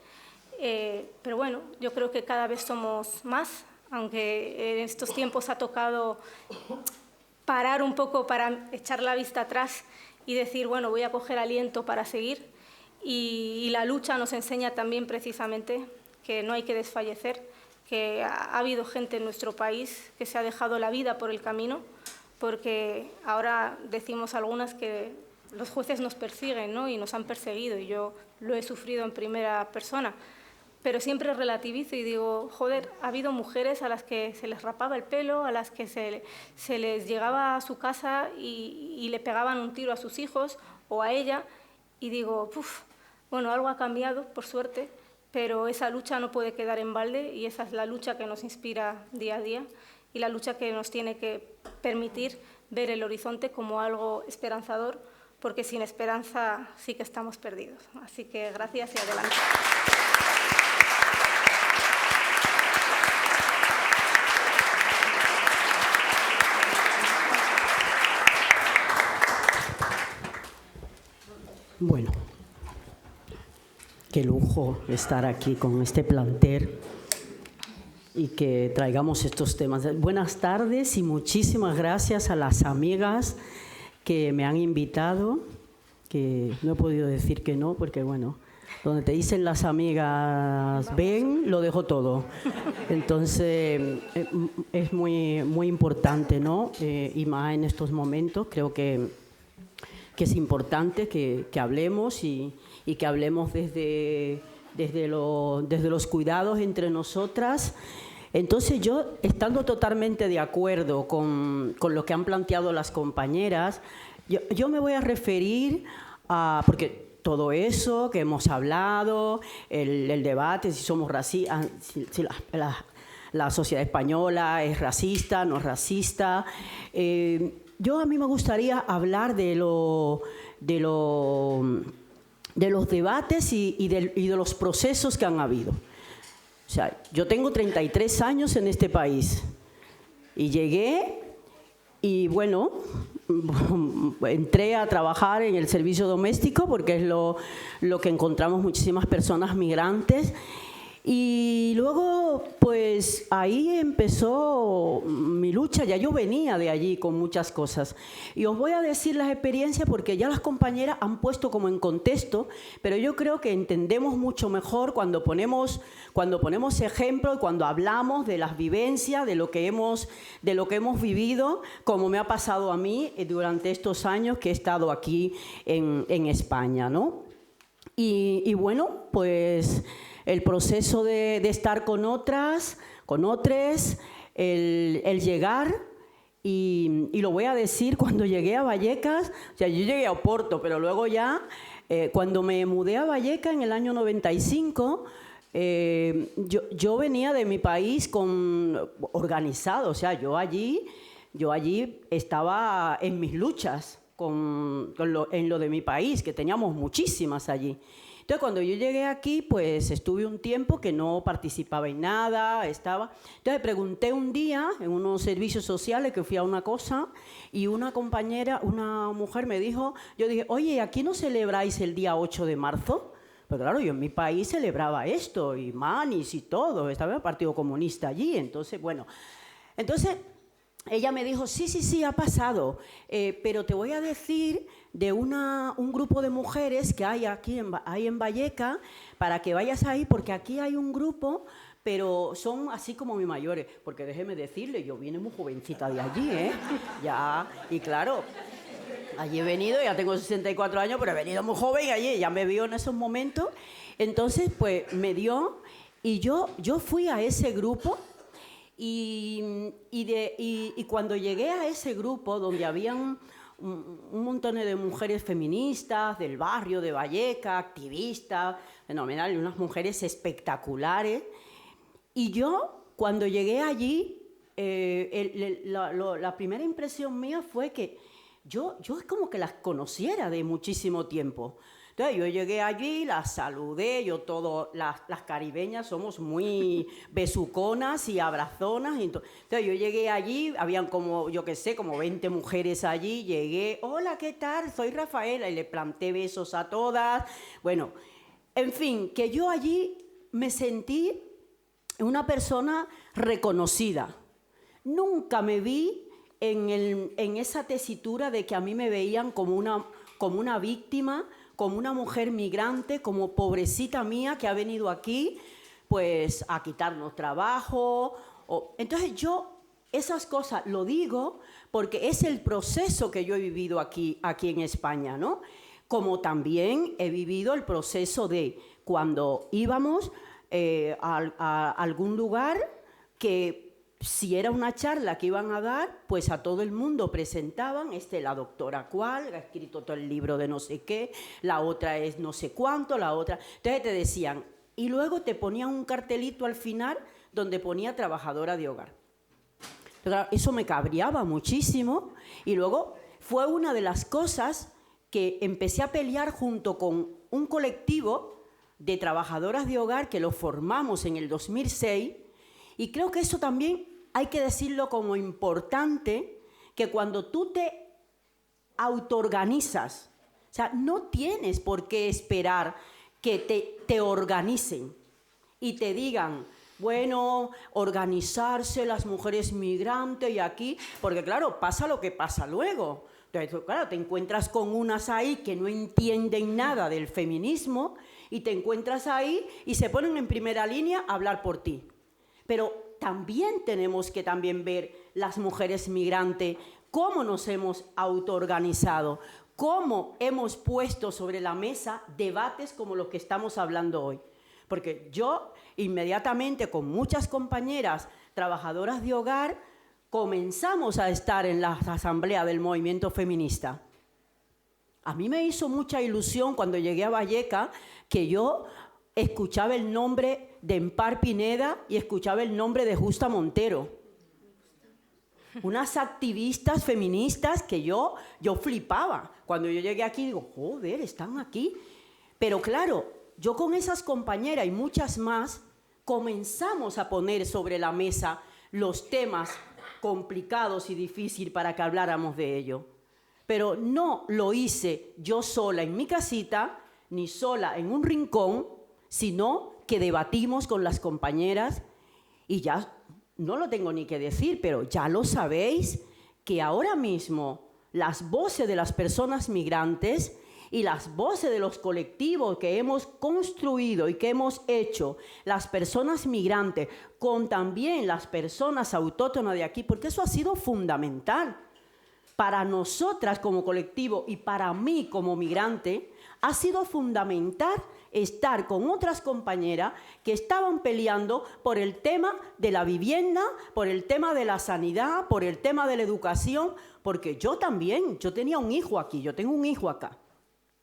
pero bueno, yo creo que cada vez somos más, aunque en estos tiempos ha tocado parar un poco para echar la vista atrás y decir, bueno, voy a coger aliento para seguir. Y la lucha nos enseña también precisamente que no hay que desfallecer, que ha habido gente en nuestro país que se ha dejado la vida por el camino, porque ahora decimos algunas que los jueces nos persiguen, ¿no? Y nos han perseguido, y yo lo he sufrido en primera persona. Pero siempre relativizo y digo, joder, ha habido mujeres a las que se les rapaba el pelo, a las que se les llegaba a su casa y le pegaban un tiro a sus hijos o a ella, y digo, bueno, algo ha cambiado, por suerte, pero esa lucha no puede quedar en balde y esa es la lucha que nos inspira día a día y la lucha que nos tiene que permitir ver el horizonte como algo esperanzador, porque sin esperanza sí que estamos perdidos. Así que gracias y adelante. Bueno, qué lujo estar aquí con este plantel y que traigamos estos temas. Buenas tardes y muchísimas gracias a las amigas que me han invitado, que no he podido decir que no, porque bueno, donde te dicen las amigas, ven, lo dejo todo. Entonces, es muy importante, ¿no? Y más en estos momentos, creo que es importante que hablemos y que hablemos desde los cuidados entre nosotras. Entonces yo, estando totalmente de acuerdo con lo que han planteado las compañeras, yo me voy a referir a, porque todo eso que hemos hablado, el debate, si somos racistas, si la sociedad española es racista, no es racista. A mí me gustaría hablar de los debates y de los procesos que han habido. O sea, yo tengo 33 años en este país y llegué y bueno, entré a trabajar en el servicio doméstico porque es lo que encontramos muchísimas personas migrantes. Y luego, pues ahí empezó mi lucha, ya yo venía de allí con muchas cosas. Y os voy a decir las experiencias porque ya las compañeras han puesto como en contexto, pero yo creo que entendemos mucho mejor cuando ponemos ejemplo y cuando hablamos de las vivencias, de lo que hemos vivido, como me ha pasado a mí durante estos años que he estado aquí en España, ¿no? Y bueno, pues el proceso de estar con otras, con otros, el llegar, y lo voy a decir, cuando llegué a Vallecas, o sea, yo llegué a Oporto, pero luego ya, cuando me mudé a Vallecas en el año 95, yo venía de mi país organizado, o sea, yo allí estaba en mis luchas en lo de mi país, que teníamos muchísimas allí. Entonces, cuando yo llegué aquí, pues estuve un tiempo que no participaba en nada, Entonces, pregunté un día en unos servicios sociales, que fui a una cosa, y una compañera, una mujer me dijo, yo dije, oye, ¿aquí no celebráis el día 8 de marzo? Pues claro, yo en mi país celebraba esto, y Manis y todo, estaba el Partido Comunista allí, entonces, bueno. Entonces, ella me dijo, sí, ha pasado, pero te voy a decir de un grupo de mujeres que hay aquí en Vallecas, para que vayas ahí, porque aquí hay un grupo, pero son así como mis mayores, porque déjeme decirle, yo vine muy jovencita de allí, ya, y claro, allí he venido, ya tengo 64 años, pero he venido muy joven allí, ya me vio en esos momentos, entonces pues me dio, y yo fui a ese grupo. Y cuando llegué a ese grupo donde habían un montón de mujeres feministas del barrio de Vallecas, activistas, fenomenal, y unas mujeres espectaculares, y yo cuando llegué allí, la primera impresión mía fue que yo es como que las conociera de muchísimo tiempo. Entonces yo llegué allí, las saludé, las caribeñas somos muy besuconas y abrazonas. Entonces yo llegué allí, habían como, yo qué sé, como 20 mujeres allí, llegué, hola, ¿qué tal? Soy Rafaela, y le planté besos a todas. Bueno, en fin, que yo allí me sentí una persona reconocida. Nunca me vi en esa tesitura de que a mí me veían como una víctima, como una mujer migrante, como pobrecita mía que ha venido aquí pues a quitarnos trabajo. Entonces yo esas cosas lo digo porque es el proceso que yo he vivido aquí en España, ¿no? Como también he vivido el proceso de cuando íbamos a algún lugar que si era una charla que iban a dar, pues a todo el mundo presentaban, la doctora cual, ha escrito todo el libro de no sé qué, la otra es no sé cuánto, la otra. Entonces te decían, y luego te ponían un cartelito al final donde ponía trabajadora de hogar. Pero eso me cabreaba muchísimo, y luego fue una de las cosas que empecé a pelear junto con un colectivo de trabajadoras de hogar que lo formamos en el 2006, y creo que eso también hay que decirlo como importante, que cuando tú te autoorganizas, o sea, no tienes por qué esperar que te organicen y te digan, bueno, organizarse las mujeres migrantes y aquí, porque claro, pasa lo que pasa luego. Entonces, claro, te encuentras con unas ahí que no entienden nada del feminismo y te encuentras ahí y se ponen en primera línea a hablar por ti. Pero también tenemos que ver las mujeres migrantes, cómo nos hemos autoorganizado, cómo hemos puesto sobre la mesa debates como los que estamos hablando hoy. Porque yo inmediatamente con muchas compañeras trabajadoras de hogar comenzamos a estar en la asamblea del movimiento feminista. A mí me hizo mucha ilusión cuando llegué a Vallecas que yo escuchaba el nombre de Empar Pineda y escuchaba el nombre de Justa Montero. Unas activistas feministas que yo flipaba. Cuando yo llegué aquí digo, joder, están aquí. Pero claro, yo con esas compañeras y muchas más comenzamos a poner sobre la mesa los temas complicados y difíciles para que habláramos de ello. Pero no lo hice yo sola en mi casita, ni sola en un rincón, sino que debatimos con las compañeras y ya no lo tengo ni que decir, pero ya lo sabéis, que ahora mismo las voces de las personas migrantes y las voces de los colectivos que hemos construido y que hemos hecho, las personas migrantes, con también las personas autóctonas de aquí, porque eso ha sido fundamental. para nosotras como colectivo y para mí como migrante, ha sido fundamental estar con otras compañeras que estaban peleando por el tema de la vivienda, por el tema de la sanidad, por el tema de la educación, porque yo también, yo tenía un hijo aquí, yo tengo un hijo acá.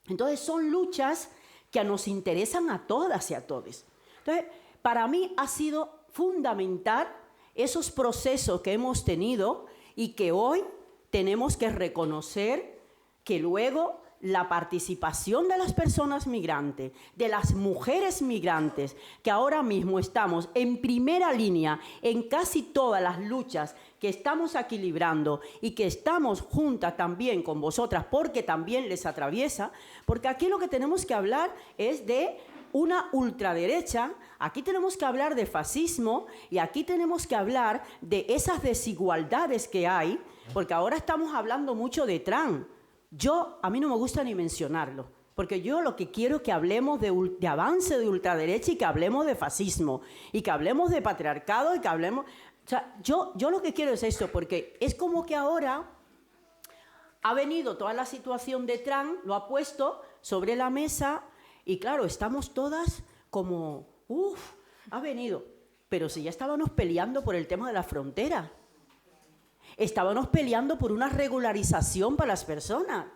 Entonces son luchas que nos interesan a todas y a todos. Entonces, para mí ha sido fundamental esos procesos que hemos tenido y que hoy tenemos que reconocer que luego la participación de las personas migrantes, de las mujeres migrantes, que ahora mismo estamos en primera línea en casi todas las luchas que estamos aquí librando y que estamos juntas también con vosotras porque también les atraviesa, porque aquí lo que tenemos que hablar es de una ultraderecha, aquí tenemos que hablar de fascismo y aquí tenemos que hablar de esas desigualdades que hay, porque ahora estamos hablando mucho de Trump. A mí no me gusta ni mencionarlo, porque yo lo que quiero es que hablemos de avance de ultraderecha y que hablemos de fascismo y que hablemos de patriarcado y que hablemos... O sea, yo lo que quiero es esto, porque es como que ahora ha venido toda la situación de Trump, lo ha puesto sobre la mesa y claro, estamos todas como, ha venido. Pero si ya estábamos peleando por el tema de la frontera, estábamos peleando por una regularización para las personas,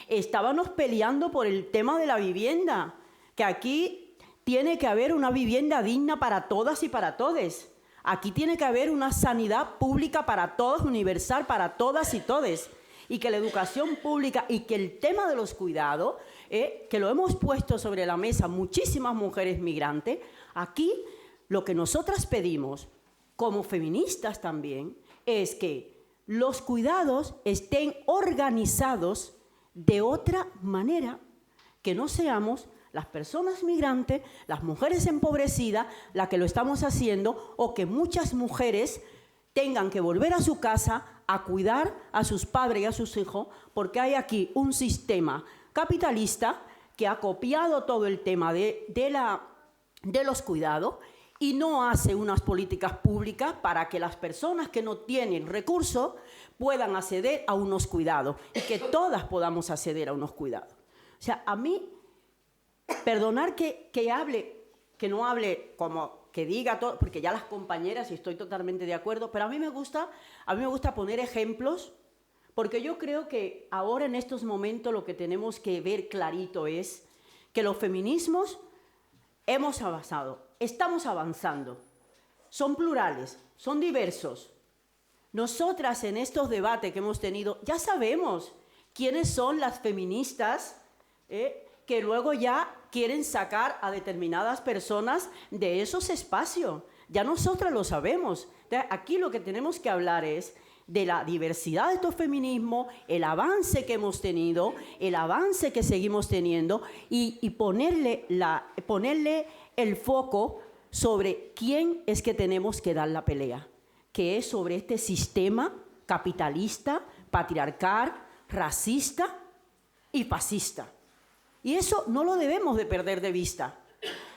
estábamos peleando por el tema de la vivienda, que aquí tiene que haber una vivienda digna para todas y para todes. Aquí tiene que haber una sanidad pública para todos, universal para todas y todes. Y que la educación pública y que el tema de los cuidados, que lo hemos puesto sobre la mesa muchísimas mujeres migrantes, aquí lo que nosotras pedimos, como feministas también, es que los cuidados estén organizados de otra manera, que no seamos las personas migrantes, las mujeres empobrecidas, las que lo estamos haciendo, o que muchas mujeres tengan que volver a su casa a cuidar a sus padres y a sus hijos, porque hay aquí un sistema capitalista que ha copiado todo el tema de los cuidados y no hace unas políticas públicas para que las personas que no tienen recursos puedan acceder a unos cuidados y que todas podamos acceder a unos cuidados. O sea, a mí, perdonar que no hable como que diga todo, porque ya las compañeras, y estoy totalmente de acuerdo, pero a mí me gusta poner ejemplos, porque yo creo que ahora en estos momentos lo que tenemos que ver clarito es que los feminismos hemos avanzado, estamos avanzando, son plurales, son diversos. Nosotras en estos debates que hemos tenido ya sabemos quiénes son las feministas que luego ya quieren sacar a determinadas personas de esos espacios. Ya nosotras lo sabemos. Entonces, aquí lo que tenemos que hablar es de la diversidad de estos feminismos, el avance que hemos tenido, el avance que seguimos teniendo y ponerle el foco sobre quién es que tenemos que dar la pelea, que es sobre este sistema capitalista, patriarcal, racista y fascista. Y eso no lo debemos de perder de vista.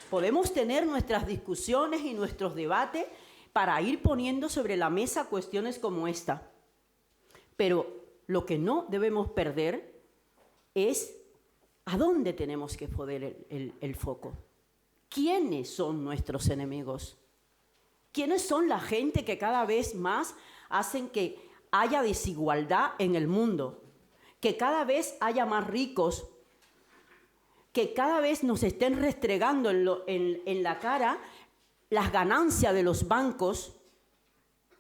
Podemos tener nuestras discusiones y nuestros debates para ir poniendo sobre la mesa cuestiones como esta. Pero lo que no debemos perder es a dónde tenemos que poner el foco. ¿Quiénes son nuestros enemigos? ¿Quiénes son la gente que cada vez más hacen que haya desigualdad en el mundo? Que cada vez haya más ricos, que cada vez nos estén restregando en la cara las ganancias de los bancos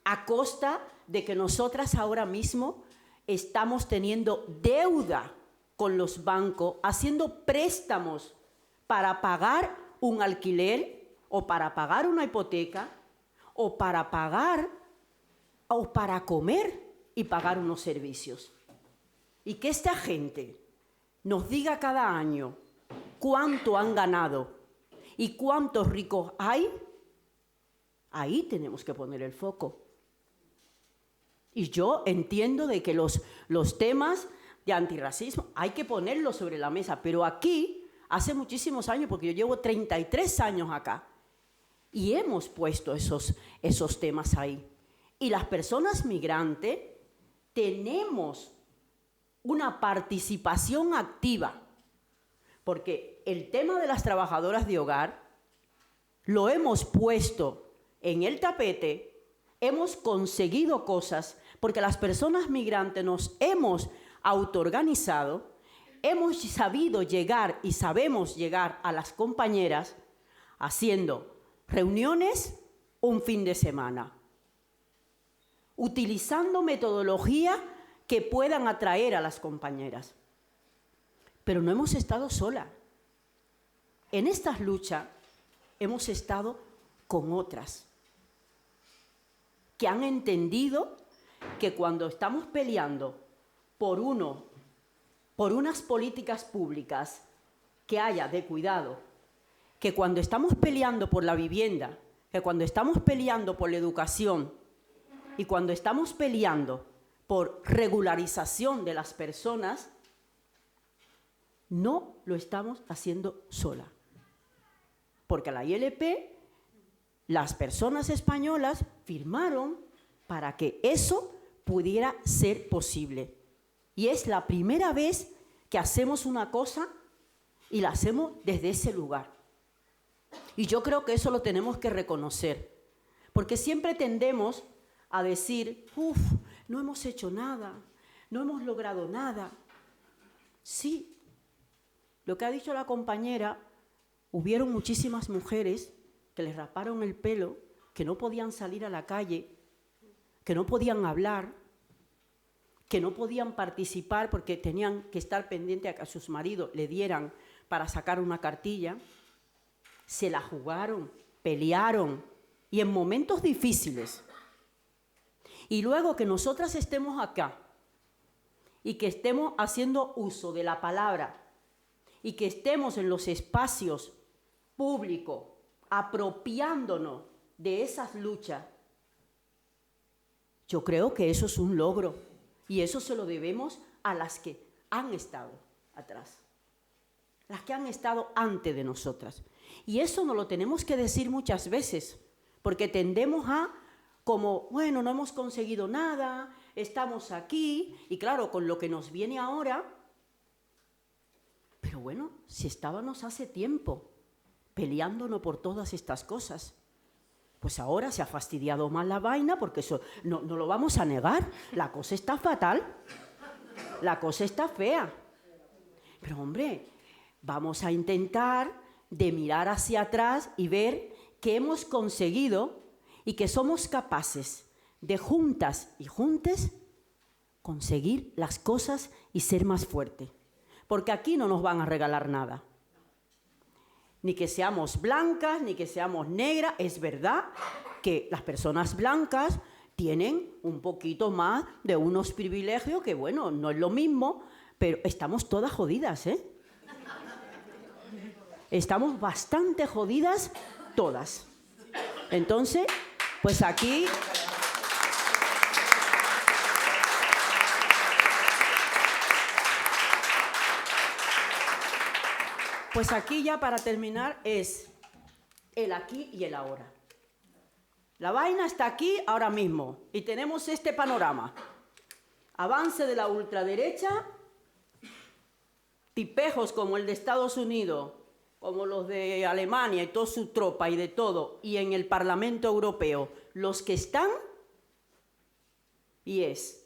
a costa de que nosotras ahora mismo estamos teniendo deuda con los bancos, haciendo préstamos para pagar un alquiler o para pagar una hipoteca o para pagar o para comer y pagar unos servicios. Y que esta gente nos diga cada año cuánto han ganado y cuántos ricos hay, ahí tenemos que poner el foco. Y yo entiendo de que los temas de antirracismo hay que ponerlos sobre la mesa, pero aquí, hace muchísimos años, porque yo llevo 33 años acá, y hemos puesto esos temas ahí. Y las personas migrantes tenemos una participación activa, porque el tema de las trabajadoras de hogar lo hemos puesto en el tapete, hemos conseguido cosas, porque las personas migrantes nos hemos autoorganizado, hemos sabido llegar y sabemos llegar a las compañeras haciendo reuniones un fin de semana, utilizando metodología que puedan atraer a las compañeras. Pero no hemos estado solas. En estas luchas hemos estado con otras que han entendido que cuando estamos peleando por unas políticas públicas que haya de cuidado, que cuando estamos peleando por la vivienda, que cuando estamos peleando por la educación y cuando estamos peleando por regularización de las personas, no lo estamos haciendo sola. Porque la ILP, las personas españolas firmaron para que eso pudiera ser posible. Y es la primera vez que hacemos una cosa y la hacemos desde ese lugar. Y yo creo que eso lo tenemos que reconocer. Porque siempre tendemos a decir, no hemos hecho nada, no hemos logrado nada. Sí, lo que ha dicho la compañera, hubieron muchísimas mujeres que les raparon el pelo, que no podían salir a la calle, que no podían hablar, que no podían participar porque tenían que estar pendientes a que a sus maridos le dieran para sacar una cartilla. Se la jugaron, pelearon, y en momentos difíciles. Y luego que nosotras estemos acá y que estemos haciendo uso de la palabra y que estemos en los espacios públicos apropiándonos de esas luchas, yo creo que eso es un logro y eso se lo debemos a las que han estado atrás, las que han estado antes de nosotras. Y eso nos lo tenemos que decir muchas veces, porque tendemos a como, bueno, no hemos conseguido nada, estamos aquí, y claro, con lo que nos viene ahora, pero bueno, si estábamos hace tiempo peleándonos por todas estas cosas, pues ahora se ha fastidiado más la vaina, porque eso no lo vamos a negar, la cosa está fatal, la cosa está fea. Pero hombre, vamos a intentar de mirar hacia atrás y ver qué hemos conseguido y que somos capaces de juntas y juntes conseguir las cosas y ser más fuertes. Porque aquí no nos van a regalar nada. Ni que seamos blancas, ni que seamos negras. Es verdad que las personas blancas tienen un poquito más de unos privilegios que, bueno, no es lo mismo, pero estamos todas jodidas, ¿eh? Estamos bastante jodidas todas. Entonces, pues aquí... Pues aquí ya para terminar es el aquí y el ahora. La vaina está aquí ahora mismo y tenemos este panorama. Avance de la ultraderecha, tipejos como el de Estados Unidos, como los de Alemania y toda su tropa y de todo, y en el Parlamento Europeo, los que están, y es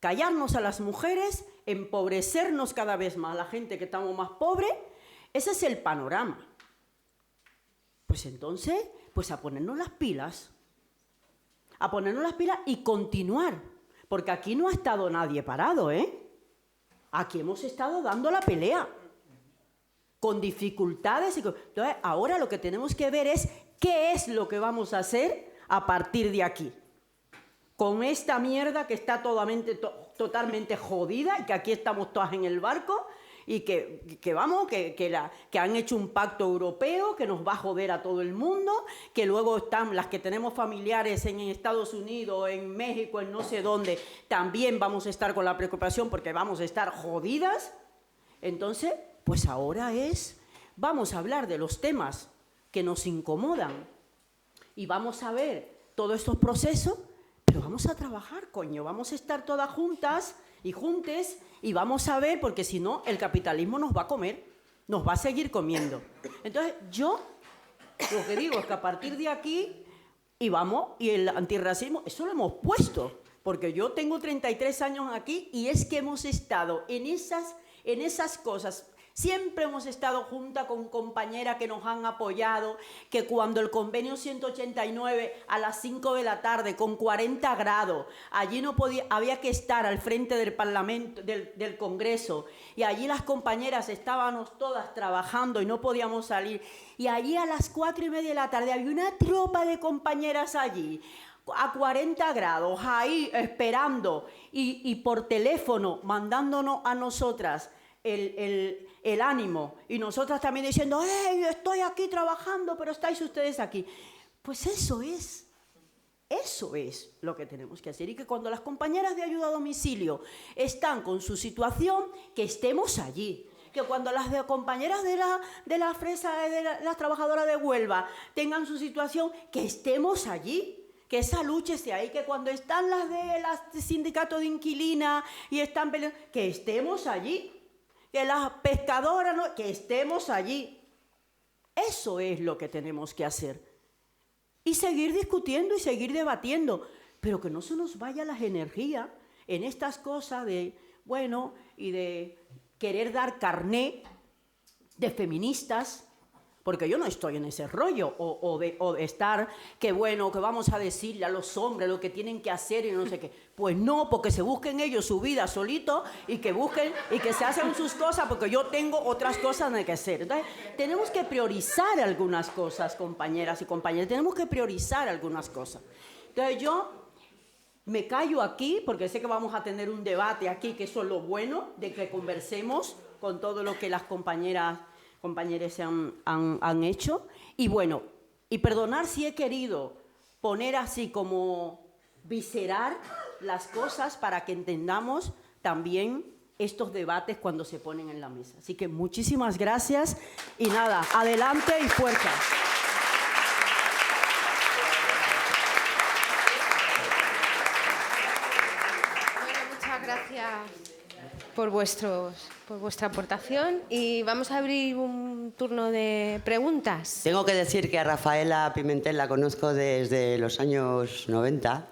callarnos a las mujeres, empobrecernos cada vez más, la gente que estamos más pobres. Ese es el panorama. Pues entonces, pues a ponernos las pilas. A ponernos las pilas y continuar. Porque aquí no ha estado nadie parado, ¿eh? Aquí hemos estado dando la pelea. Con dificultades. Entonces, ahora lo que tenemos que ver es qué es lo que vamos a hacer a partir de aquí. Con esta mierda que está totalmente jodida y que aquí estamos todas en el barco. Y que han hecho un pacto europeo que nos va a joder a todo el mundo, que luego están las que tenemos familiares en Estados Unidos, en México, en no sé dónde, también vamos a estar con la preocupación porque vamos a estar jodidas. Entonces, pues ahora vamos a hablar de los temas que nos incomodan y vamos a ver todos estos procesos, pero vamos a trabajar, coño, vamos a estar todas juntas y juntes y vamos a ver, porque si no, el capitalismo nos va a comer, nos va a seguir comiendo. Entonces, yo lo que digo es que a partir de aquí, y vamos, y el antirracismo, eso lo hemos puesto, porque yo tengo 33 años aquí y es que hemos estado en esas cosas. Siempre hemos estado juntas con compañeras que nos han apoyado, que cuando el convenio 189 a las 5 de la tarde con 40 grados, allí no podía, había que estar al frente del Parlamento, del Congreso, y allí las compañeras estábamos todas trabajando y no podíamos salir, y allí a las 4:30 de la tarde había una tropa de compañeras allí, a 40 grados, ahí esperando, y por teléfono mandándonos a nosotras el ánimo, y nosotras también diciendo, ¡hey, estoy aquí trabajando, pero estáis ustedes aquí! Pues eso es lo que tenemos que hacer, y que cuando las compañeras de ayuda a domicilio están con su situación, que estemos allí. Que cuando las compañeras de la fresa, de las trabajadoras de Huelva tengan su situación, que estemos allí. Que esa lucha esté ahí, que cuando están las del sindicato de inquilinas y están peleando, que estemos allí. Que las pescadoras, ¿no? Que estemos allí. Eso es lo que tenemos que hacer. Y seguir discutiendo y seguir debatiendo, pero que no se nos vaya las energías en estas cosas de, bueno, y de querer dar carné de feministas, porque yo no estoy en ese rollo, o de estar, que bueno, que vamos a decirle a los hombres lo que tienen que hacer y no sé qué. Pues no, porque se busquen ellos su vida solito y que busquen y que se hacen sus cosas, porque yo tengo otras cosas que hacer. Entonces, tenemos que priorizar algunas cosas, compañeras y compañeros, tenemos que priorizar algunas cosas. Entonces, yo me callo aquí, porque sé que vamos a tener un debate aquí, que eso es lo bueno, de que conversemos con todo lo que las compañeras se han hecho, y bueno, y perdonar si he querido poner así como viscerar las cosas para que entendamos también estos debates cuando se ponen en la mesa. Así que muchísimas gracias y nada, adelante y fuerza. Bueno, muchas gracias por vuestra aportación, y vamos a abrir un turno de preguntas. Tengo que decir que a Rafaela Pimentel la conozco desde los años 90,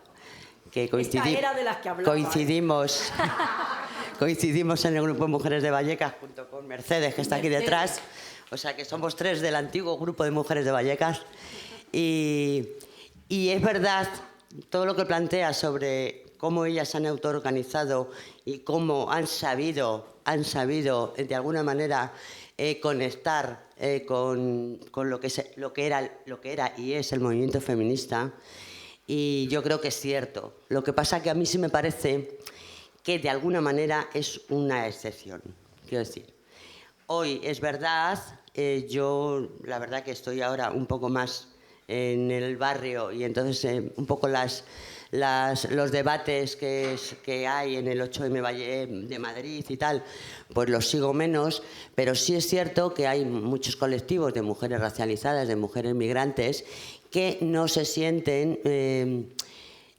que Esta era de las que hablaba, coincidimos en el grupo Mujeres de Vallecas junto con Mercedes, que está aquí detrás. O sea que somos 3 del antiguo grupo de Mujeres de Vallecas. Y es verdad todo lo que plantea sobre cómo ellas se han autoorganizado y cómo han sabido de alguna manera conectar con lo que era y es el movimiento feminista. Y yo creo que es cierto. Lo que pasa que a mí sí me parece que de alguna manera es una excepción. Quiero decir, hoy es verdad, yo la verdad que estoy ahora un poco más en el barrio, y entonces un poco los debates que hay en el 8M de Madrid y tal, pues los sigo menos, pero sí es cierto que hay muchos colectivos de mujeres racializadas, de mujeres migrantes, que no se sienten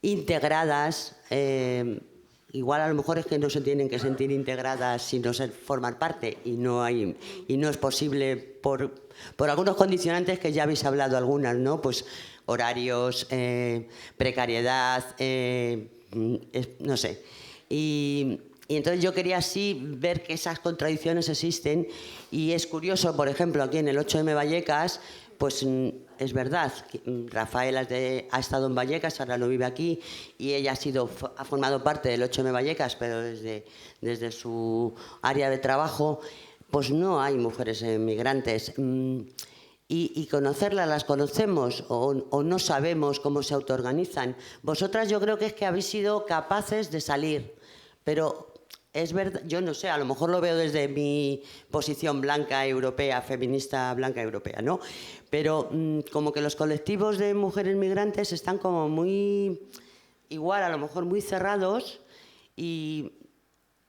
integradas. Igual a lo mejor es que no se tienen que sentir integradas si no se forman parte, y no es posible por algunos condicionantes que ya habéis hablado algunas, ¿no? Pues horarios, precariedad, no sé. Y entonces yo quería así ver que esas contradicciones existen, y es curioso, por ejemplo, aquí en el 8M Vallecas, pues es verdad, Rafaela ha estado en Vallecas, ahora no vive aquí, y ella ha formado parte del 8M Vallecas, pero desde su área de trabajo, pues no hay mujeres migrantes. Y conocerlas, las conocemos o no sabemos cómo se autoorganizan. Vosotras yo creo que es que habéis sido capaces de salir, pero es verdad, yo no sé, a lo mejor lo veo desde mi posición blanca europea, feminista blanca europea, ¿no? Pero como que los colectivos de mujeres migrantes están como muy, igual a lo mejor muy cerrados, y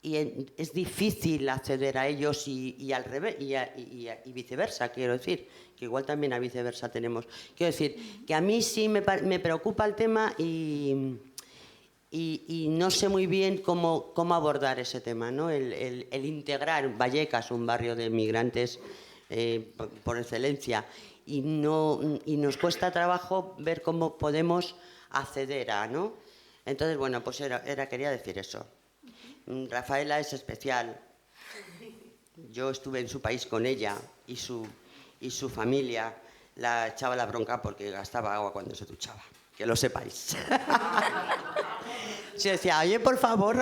es difícil acceder a ellos, y al revés, y viceversa, quiero decir, que igual también a viceversa tenemos. Quiero decir, que a mí sí me preocupa el tema, y y no sé muy bien cómo abordar ese tema, ¿no? El integrar Vallecas, un barrio de migrantes por excelencia, y nos cuesta trabajo ver cómo podemos acceder a, ¿no? Entonces, bueno, pues quería decir eso. Rafaela es especial. Yo estuve en su país con ella y su familia la echaba la bronca porque gastaba agua cuando se duchaba, que lo sepáis. Se decía, oye, por favor,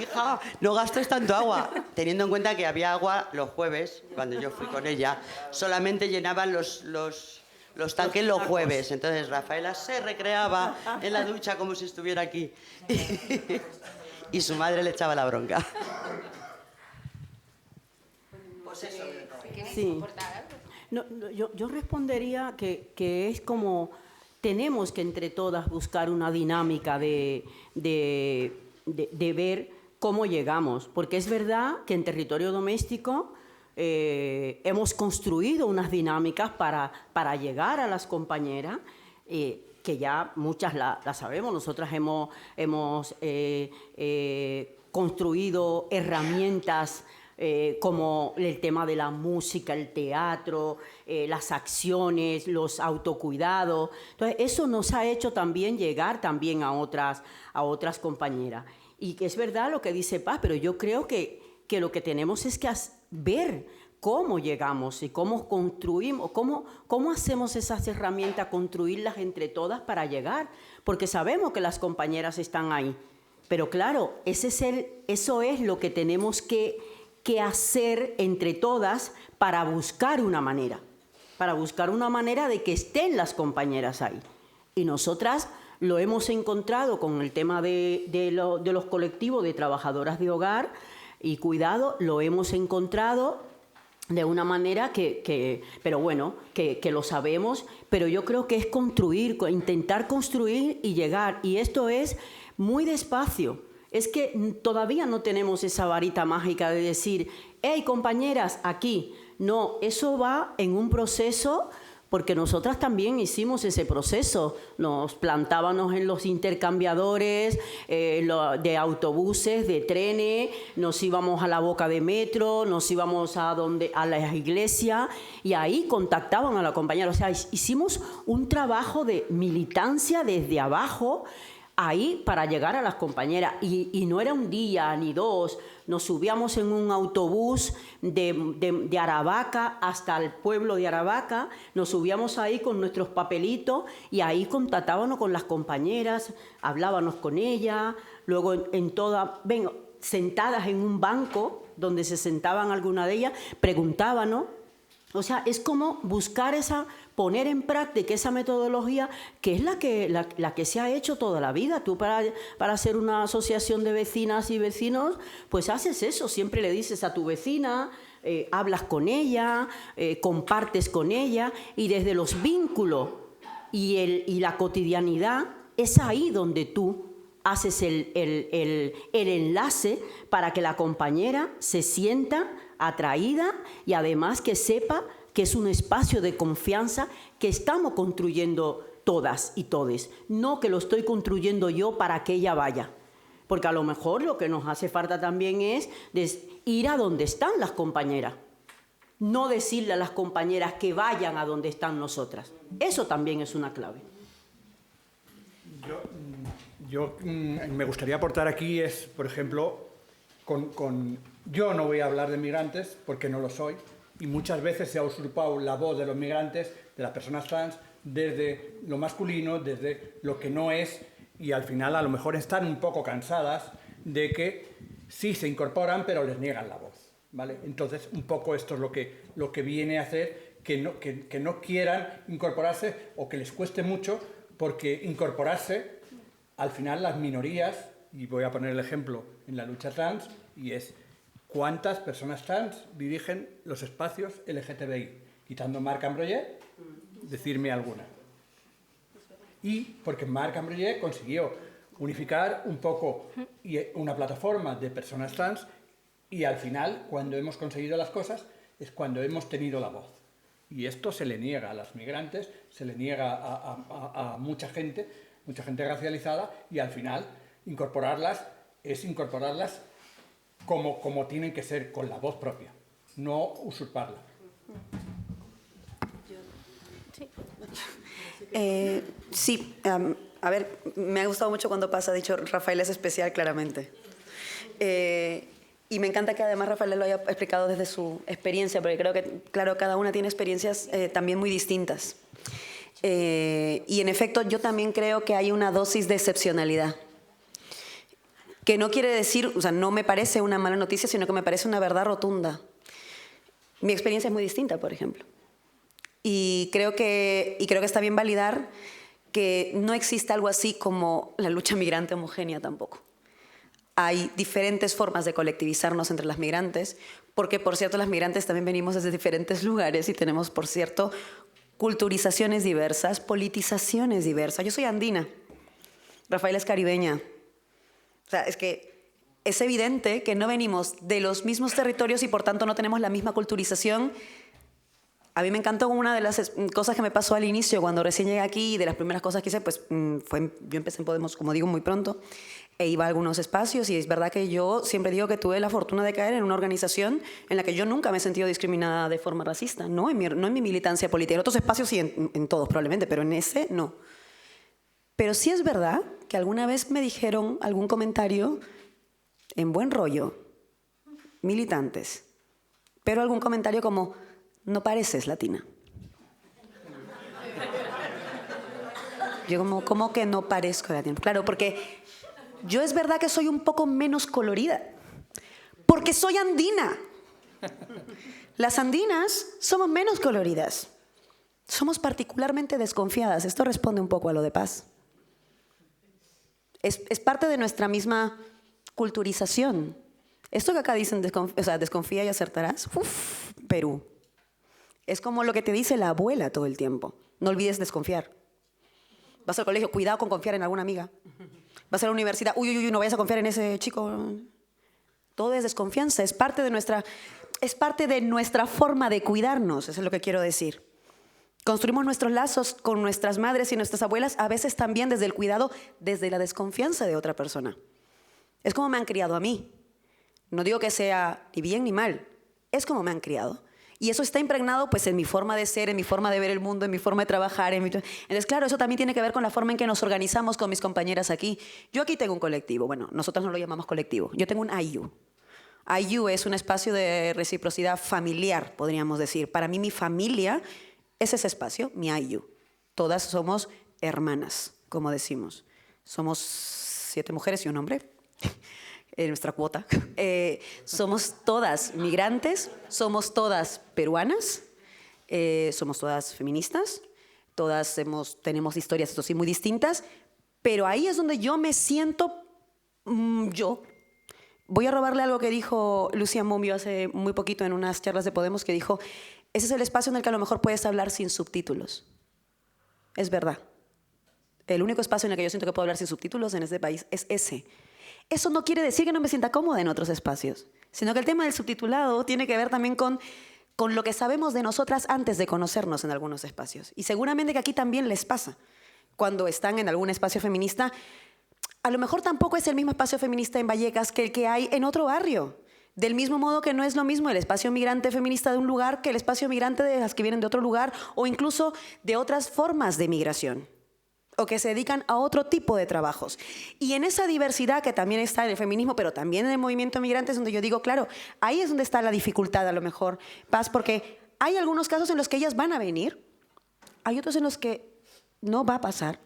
hija, no gastes tanto agua. Teniendo en cuenta que había agua los jueves, cuando yo fui con ella, solamente llenaban los tanques los jueves. Entonces Rafaela se recreaba en la ducha como si estuviera aquí. Y su madre le echaba la bronca. Pues eso. Sí. No, yo respondería que es como tenemos que entre todas buscar una dinámica de ver cómo llegamos, porque es verdad que en territorio doméstico hemos construido unas dinámicas para llegar a las compañeras, que ya muchas las sabemos. Nosotras hemos construido herramientas como el tema de la música, el teatro, las acciones, los autocuidados. Entonces, eso nos ha hecho también llegar también a otras compañeras. Y que es verdad lo que dice Paz, pero yo creo que lo que tenemos es que ver cómo llegamos y cómo construimos, cómo hacemos esas herramientas, construirlas entre todas para llegar, porque sabemos que las compañeras están ahí. Pero claro, eso es lo que tenemos que hacer entre todas para buscar una manera de que estén las compañeras ahí. Y nosotras lo hemos encontrado con el tema de los colectivos de trabajadoras de hogar y cuidado, lo hemos encontrado de una manera pero bueno, que lo sabemos, pero yo creo que es intentar construir y llegar, y esto es muy despacio. Es que todavía no tenemos esa varita mágica de decir, hey, compañeras, aquí. No, eso va en un proceso, porque nosotras también hicimos ese proceso. Nos plantábamos en los intercambiadores de autobuses, de trenes, nos íbamos a la boca de metro, nos íbamos a las iglesias y ahí contactaban a la compañera. O sea, hicimos un trabajo de militancia desde abajo, ahí para llegar a las compañeras, y no era un día ni dos. Nos subíamos en un autobús de Aravaca hasta el pueblo de Aravaca, nos subíamos ahí con nuestros papelitos y ahí contactábamos con las compañeras, hablábamos con ellas, luego sentadas en un banco donde se sentaban algunas de ellas, preguntábamos. O sea, es como buscar poner en práctica esa metodología que es la que se ha hecho toda la vida. Tú para hacer una asociación de vecinas y vecinos, pues haces eso, siempre le dices a tu vecina, hablas con ella, compartes con ella, y desde los vínculos y la cotidianidad es ahí donde tú haces el enlace para que la compañera se sienta atraída y además que sepa que es un espacio de confianza que estamos construyendo todas y todes, no que lo estoy construyendo yo para que ella vaya, porque a lo mejor lo que nos hace falta también es ir a donde están las compañeras, no decirle a las compañeras que vayan a donde están nosotras. Eso también es una clave. Yo me gustaría aportar aquí por ejemplo, yo no voy a hablar de migrantes porque no lo soy, y muchas veces se ha usurpado la voz de los migrantes, de las personas trans, desde lo masculino, desde lo que no es, y al final a lo mejor están un poco cansadas de que sí se incorporan pero les niegan la voz, ¿vale? Entonces un poco esto es lo que viene a hacer que no quieran incorporarse o que les cueste mucho, porque incorporarse, al final las minorías, y voy a poner el ejemplo en la lucha trans, y es ¿cuántas personas trans dirigen los espacios LGTBI? Quitando Marc Ambroyer, decirme alguna. Y porque Marc Ambroyer consiguió unificar un poco una plataforma de personas trans, y al final, cuando hemos conseguido las cosas, es cuando hemos tenido la voz. Y esto se le niega a las migrantes, se le niega a mucha gente racializada, y al final Incorporarlas es incorporarlas como tienen que ser, con la voz propia, no usurparla. Sí, a ver, me ha gustado mucho cuando pasa, ha dicho Rafael es especial, claramente. Y me encanta que además Rafael lo haya explicado desde su experiencia, porque creo que, claro, cada una tiene experiencias también muy distintas. Y en efecto, yo también creo que hay una dosis de excepcionalidad. Que no quiere decir, o sea, no me parece una mala noticia, sino que me parece una verdad rotunda. Mi experiencia es muy distinta, por ejemplo. Y creo que está bien validar que no existe algo así como la lucha migrante homogénea tampoco. Hay diferentes formas de colectivizarnos entre las migrantes, porque, por cierto, las migrantes también venimos desde diferentes lugares y tenemos, por cierto, culturizaciones diversas, politizaciones diversas. Yo soy andina, Rafael es caribeña. O sea, es que es evidente que no venimos de los mismos territorios y por tanto no tenemos la misma culturización. A mí me encantó una de las cosas que me pasó al inicio cuando recién llegué aquí, y de las primeras cosas que hice, pues yo empecé en Podemos, como digo, muy pronto, e iba a algunos espacios, y es verdad que yo siempre digo que tuve la fortuna de caer en una organización en la que yo nunca me he sentido discriminada de forma racista, no en mi militancia política. En otros espacios sí, en todos probablemente, pero en ese no. Pero sí es verdad que alguna vez me dijeron algún comentario en buen rollo, militantes, pero algún comentario como, no pareces latina. Yo ¿cómo que no parezco latina? Claro, porque yo es verdad que soy un poco menos colorida, porque soy andina. Las andinas somos menos coloridas, somos particularmente desconfiadas. Esto responde un poco a lo de Paz. Es parte de nuestra misma culturización. Esto que acá dicen, desconfía y acertarás, uf, Perú. Es como lo que te dice la abuela todo el tiempo. No olvides desconfiar. Vas al colegio, cuidado con confiar en alguna amiga. Vas a la universidad, uy, no vayas a confiar en ese chico. Todo es desconfianza, es parte de nuestra forma de cuidarnos, eso es lo que quiero decir. Construimos nuestros lazos con nuestras madres y nuestras abuelas, a veces también desde el cuidado, desde la desconfianza de otra persona. Es como me han criado a mí. No digo que sea ni bien ni mal, es como me han criado. Y eso está impregnado pues, en mi forma de ser, en mi forma de ver el mundo, en mi forma de trabajar. Entonces, claro, eso también tiene que ver con la forma en que nos organizamos con mis compañeras aquí. Yo aquí tengo un colectivo, bueno, nosotros no lo llamamos colectivo, yo tengo un IU. IU es un espacio de reciprocidad familiar, podríamos decir. Para mí, mi familia es ese espacio, mi IU. Todas somos hermanas, como decimos. Somos 7 mujeres y un hombre. Nuestra cuota. Somos todas migrantes, somos todas peruanas, somos todas feministas, todas tenemos historias, esto sí, muy distintas, pero ahí es donde yo me siento yo. Voy a robarle algo que dijo Lucía Mumbio hace muy poquito en unas charlas de Podemos, que dijo, ese es el espacio en el que a lo mejor puedes hablar sin subtítulos. Es verdad. El único espacio en el que yo siento que puedo hablar sin subtítulos en este país es ese. Eso no quiere decir que no me sienta cómoda en otros espacios, sino que el tema del subtitulado tiene que ver también con lo que sabemos de nosotras antes de conocernos en algunos espacios. Y seguramente que aquí también les pasa. Cuando están en algún espacio feminista, a lo mejor tampoco es el mismo espacio feminista en Vallecas que el que hay en otro barrio. Del mismo modo que no es lo mismo el espacio migrante feminista de un lugar que el espacio migrante de las que vienen de otro lugar o incluso de otras formas de migración, o que se dedican a otro tipo de trabajos. Y en esa diversidad que también está en el feminismo, pero también en el movimiento migrante, es donde yo digo, claro, ahí es donde está la dificultad a lo mejor, Paz, porque hay algunos casos en los que ellas van a venir, hay otros en los que no va a pasar.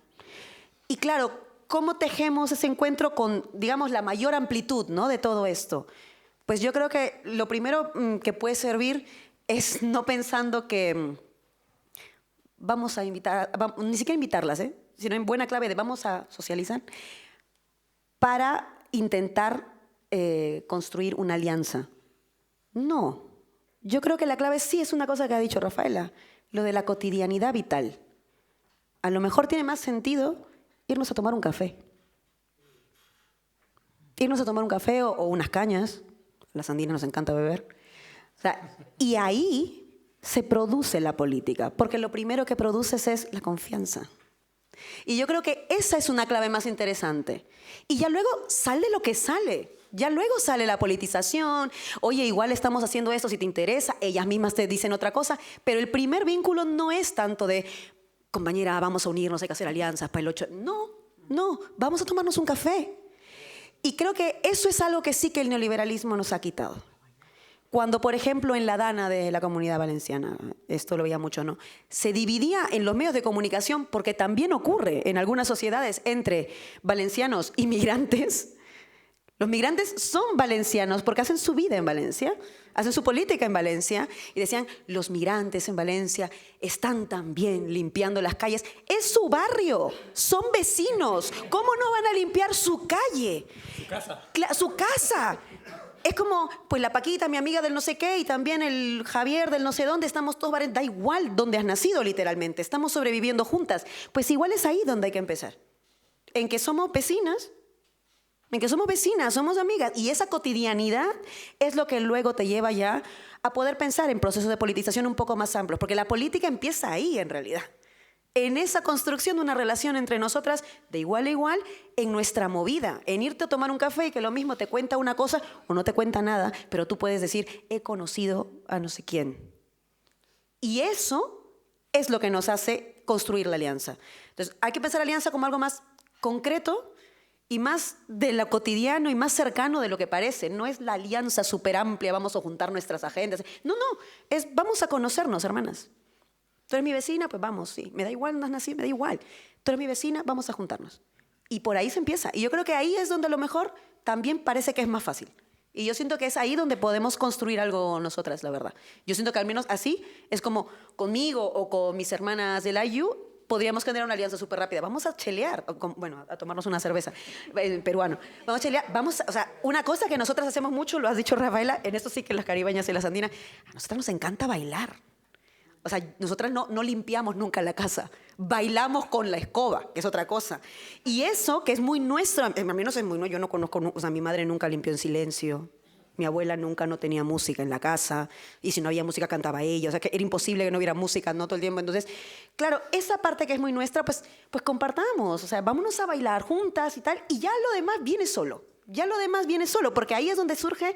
Y claro, ¿cómo tejemos ese encuentro con, digamos, la mayor amplitud, ¿no?, de todo esto? Pues yo creo que lo primero que puede servir es no pensando que vamos a invitar, ni siquiera invitarlas, sino en buena clave de vamos a socializar para intentar construir una alianza. No, yo creo que la clave sí es una cosa que ha dicho Rafaela, lo de la cotidianidad vital. A lo mejor tiene más sentido irnos a tomar un café. Irnos a tomar un café o unas cañas. A las andinas nos encanta beber. O sea, y ahí se produce la política, porque lo primero que produces es la confianza. Y yo creo que esa es una clave más interesante. Y ya luego sale lo que sale. Ya luego sale la politización. Oye, igual estamos haciendo esto si te interesa. Ellas mismas te dicen otra cosa. Pero el primer vínculo no es tanto de, compañera, vamos a unirnos, hay que hacer alianzas para el 8. No, vamos a tomarnos un café. Y creo que eso es algo que sí que el neoliberalismo nos ha quitado. Cuando, por ejemplo, en la Dana de la Comunidad Valenciana, esto lo veía mucho, ¿no? Se dividía en los medios de comunicación, porque también ocurre en algunas sociedades entre valencianos y migrantes. Los migrantes son valencianos porque hacen su vida en Valencia, hacen su política en Valencia, y decían, los migrantes en Valencia están también limpiando las calles. Es su barrio, son vecinos. ¿Cómo no van a limpiar su calle? Su casa. Su casa. Es como, pues la Paquita, mi amiga del no sé qué, y también el Javier del no sé dónde, estamos todos, da igual dónde has nacido literalmente, estamos sobreviviendo juntas. Pues igual es ahí donde hay que empezar. En que somos vecinas, somos amigas. Y esa cotidianidad es lo que luego te lleva ya a poder pensar en procesos de politización un poco más amplios, porque la política empieza ahí en realidad. En esa construcción de una relación entre nosotras de igual a igual, en nuestra movida, en irte a tomar un café y que lo mismo te cuenta una cosa o no te cuenta nada, pero tú puedes decir, he conocido a no sé quién. Y eso es lo que nos hace construir la alianza. Entonces, hay que pensar la alianza como algo más concreto y más de lo cotidiano y más cercano de lo que parece. No es la alianza súper amplia, vamos a juntar nuestras agendas. No, es vamos a conocernos, hermanas. Tú eres mi vecina, pues vamos, sí. Me da igual, no has nacido, me da igual. Tú eres mi vecina, vamos a juntarnos. Y por ahí se empieza. Y yo creo que ahí es donde a lo mejor también parece que es más fácil. Y yo siento que es ahí donde podemos construir algo nosotras, la verdad. Yo siento que al menos así es como conmigo o con mis hermanas del IU podríamos generar una alianza súper rápida. Vamos a chelear, bueno, a tomarnos una cerveza peruano. Vamos a chelear, o sea, una cosa que nosotras hacemos mucho, lo has dicho Rafaela, en esto sí que las caribeñas y las andinas, a nosotras nos encanta bailar. O sea, nosotras no limpiamos nunca la casa, bailamos con la escoba, que es otra cosa. Y eso, que es muy nuestro, a mí no es muy nuestro, yo no conozco, o sea, mi madre nunca limpió en silencio, mi abuela nunca no tenía música en la casa, y si no había música cantaba ella, o sea, que era imposible que no hubiera música, no todo el tiempo. Entonces, claro, esa parte que es muy nuestra, pues compartamos, o sea, vámonos a bailar juntas y tal, y ya lo demás viene solo, porque ahí es donde surge...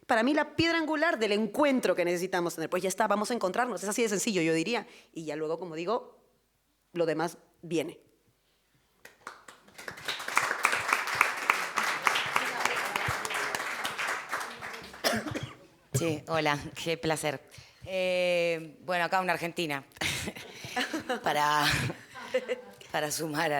Para mí, la piedra angular del encuentro que necesitamos tener, pues ya está, vamos a encontrarnos. Es así de sencillo, yo diría. Y ya luego, como digo, lo demás viene. Sí, hola, qué placer. Bueno, acá una argentina, para sumar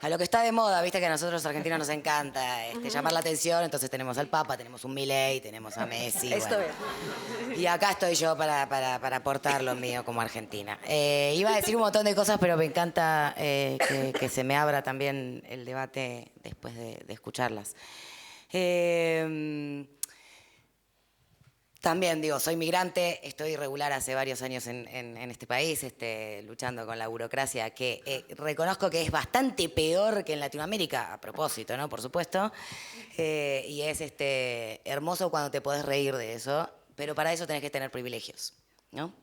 a lo que está de moda, viste que a nosotros los argentinos nos encanta llamar la atención, entonces tenemos al Papa, tenemos un Milei, tenemos a Messi. Esto bueno. Y acá estoy yo para aportar lo mío como argentina. Iba a decir un montón de cosas, pero me encanta que se me abra también el debate después de escucharlas. También, digo, soy migrante, estoy irregular hace varios años en este país, luchando con la burocracia, que reconozco que es bastante peor que en Latinoamérica, a propósito, ¿no? Por supuesto. Y es hermoso cuando te podés reír de eso, pero para eso tenés que tener privilegios, ¿no?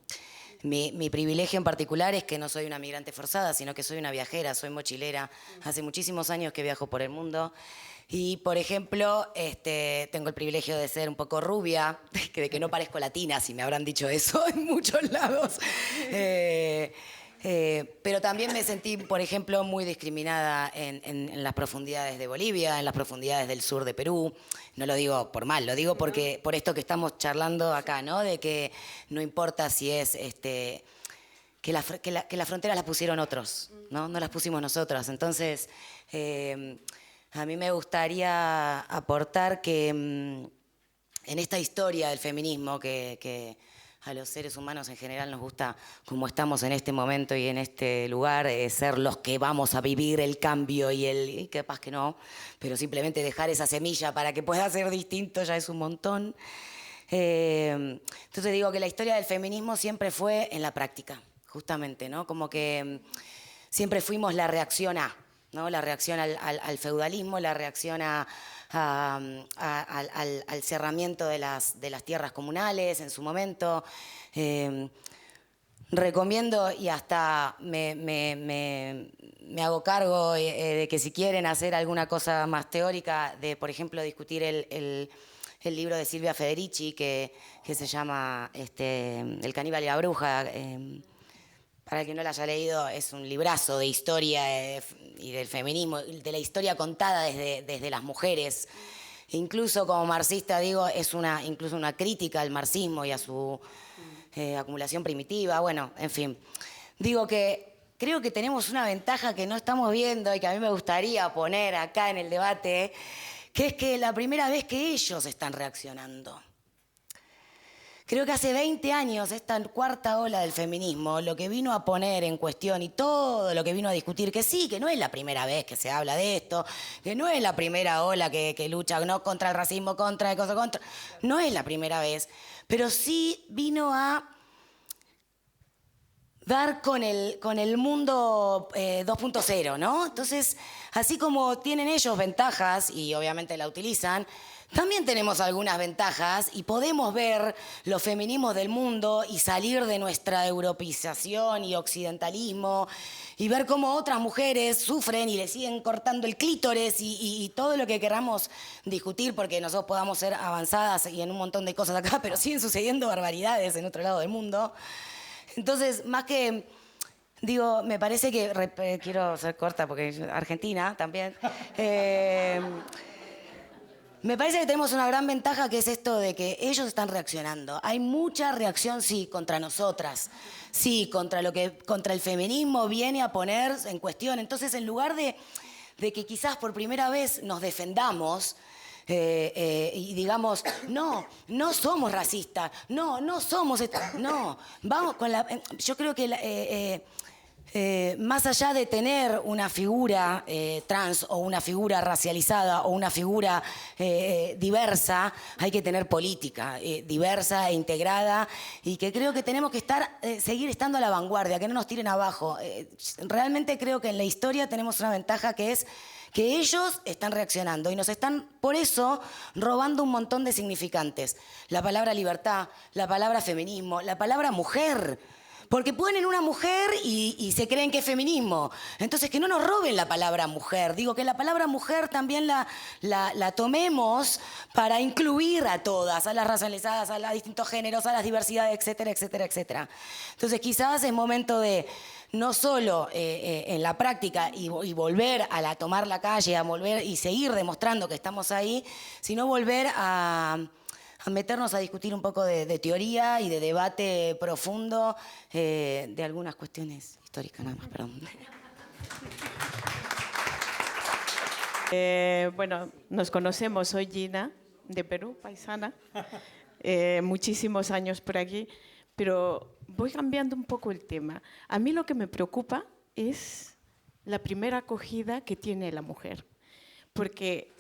Mi privilegio en particular es que no soy una migrante forzada, sino que soy una viajera, soy mochilera. Hace muchísimos años que viajo por el mundo. Y, por ejemplo, tengo el privilegio de ser un poco rubia, de que no parezco latina, si me habrán dicho eso en muchos lados. Pero también me sentí, por ejemplo, muy discriminada en las profundidades de Bolivia, en las profundidades del sur de Perú. No lo digo por mal, lo digo por esto que estamos charlando acá, ¿no? De que no importa si es... que las fronteras las pusieron otros, ¿no? No las pusimos nosotras. Entonces... a mí me gustaría aportar que en esta historia del feminismo que a los seres humanos en general nos gusta, como estamos en este momento y en este lugar, ser los que vamos a vivir el cambio y capaz que no, pero simplemente dejar esa semilla para que pueda ser distinto ya es un montón. Entonces digo que la historia del feminismo siempre fue en la práctica, justamente, ¿no? Como que siempre fuimos la reacción a... ¿no? La reacción al feudalismo, la reacción al cerramiento de las tierras comunales en su momento. recomiendo y hasta me hago cargo de que si quieren hacer alguna cosa más teórica, de por ejemplo discutir el libro de Silvia Federici que se llama El caníbal y la bruja. Para el que no lo haya leído, es un librazo de historia y del feminismo, de la historia contada desde las mujeres. Incluso como marxista, digo, es incluso una crítica al marxismo y a su acumulación primitiva. Bueno, en fin. Digo que creo que tenemos una ventaja que no estamos viendo y que a mí me gustaría poner acá en el debate, que es que la primera vez que ellos están reaccionando. Creo que hace 20 años esta cuarta ola del feminismo lo que vino a poner en cuestión y todo lo que vino a discutir, que sí, que no es la primera vez que se habla de esto, que no es la primera ola que lucha no contra el racismo, contra, no es la primera vez, pero sí vino a dar con el mundo 2.0, ¿no? Entonces, así como tienen ellos ventajas y obviamente la utilizan, también tenemos algunas ventajas y podemos ver los feminismos del mundo y salir de nuestra europeización y occidentalismo y ver cómo otras mujeres sufren y le siguen cortando el clítoris y todo lo que queramos discutir, porque nosotros podamos ser avanzadas y en un montón de cosas acá, pero siguen sucediendo barbaridades en otro lado del mundo. Entonces, más que... Digo, me parece que... quiero ser corta porque Argentina también... me parece que tenemos una gran ventaja, que es esto de que ellos están reaccionando. Hay mucha reacción, sí, contra nosotras. Sí, contra el feminismo viene a poner en cuestión. Entonces, en lugar de que quizás por primera vez nos defendamos... y digamos, no somos racistas, no somos... No, vamos con la... Yo creo que más allá de tener una figura trans o una figura racializada o una figura diversa, hay que tener política diversa e integrada, y que creo que tenemos que seguir estando a la vanguardia, que no nos tiren abajo. Realmente creo que en la historia tenemos una ventaja, que es que ellos están reaccionando y nos están, por eso, robando un montón de significantes. La palabra libertad, la palabra feminismo, la palabra mujer. Porque ponen una mujer y se creen que es feminismo. Entonces, que no nos roben la palabra mujer. Digo, que la palabra mujer también la tomemos para incluir a todas, a las racializadas, a los distintos géneros, a las diversidades, etcétera, etcétera, etcétera. Entonces, quizás es momento de... no solo en la práctica y volver a tomar la calle, a volver y seguir demostrando que estamos ahí, sino volver a meternos a discutir un poco de teoría y de debate profundo de algunas cuestiones históricas, nada más, perdón. Bueno, nos conocemos, soy Gina, de Perú, paisana, muchísimos años por aquí, pero voy cambiando un poco el tema. A mí lo que me preocupa es la primera acogida que tiene la mujer, porque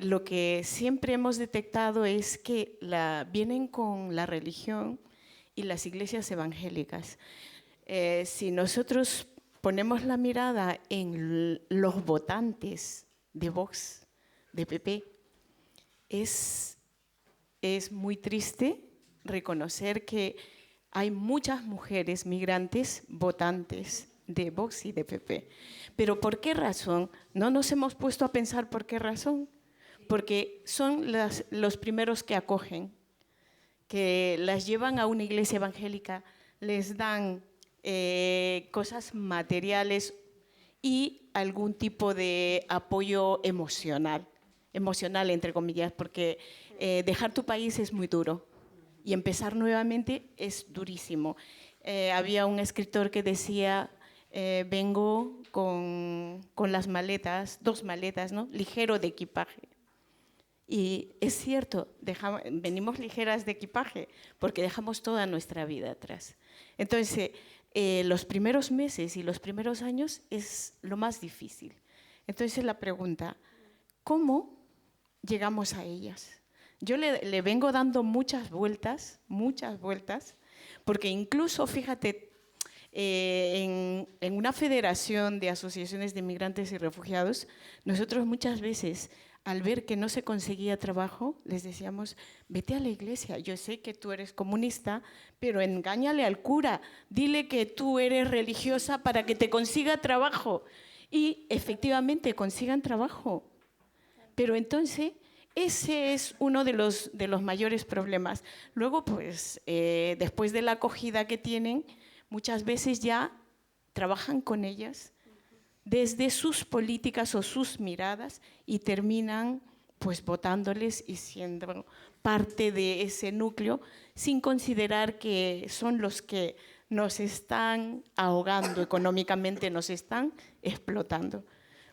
lo que siempre hemos detectado es que vienen con la religión y las iglesias evangélicas. Si nosotros ponemos la mirada en los votantes de Vox, de PP, es muy triste reconocer que hay muchas mujeres migrantes votantes de Vox y de PP. ¿Pero por qué razón? ¿No nos hemos puesto a pensar por qué razón? Porque son los primeros que acogen, que las llevan a una iglesia evangélica, les dan cosas materiales y algún tipo de apoyo emocional entre comillas, porque dejar tu país es muy duro y empezar nuevamente es durísimo. Había un escritor que decía, vengo con las maletas, 2 maletas, ¿no? Ligero de equipaje. Y es cierto, venimos ligeras de equipaje porque dejamos toda nuestra vida atrás. Entonces, los primeros meses y los primeros años es lo más difícil. Entonces, la pregunta, ¿cómo llegamos a ellas? Yo le vengo dando muchas vueltas, porque incluso, fíjate, en una federación de asociaciones de migrantes y refugiados, nosotros muchas veces al ver que no se conseguía trabajo, les decíamos, vete a la iglesia, yo sé que tú eres comunista, pero engáñale al cura, dile que tú eres religiosa para que te consiga trabajo. Y efectivamente consigan trabajo. Pero entonces, ese es uno de los mayores problemas. Luego, pues, después de la acogida que tienen, muchas veces ya trabajan con ellas desde sus políticas o sus miradas y terminan pues votándoles y siendo parte de ese núcleo sin considerar que son los que nos están ahogando económicamente, nos están explotando.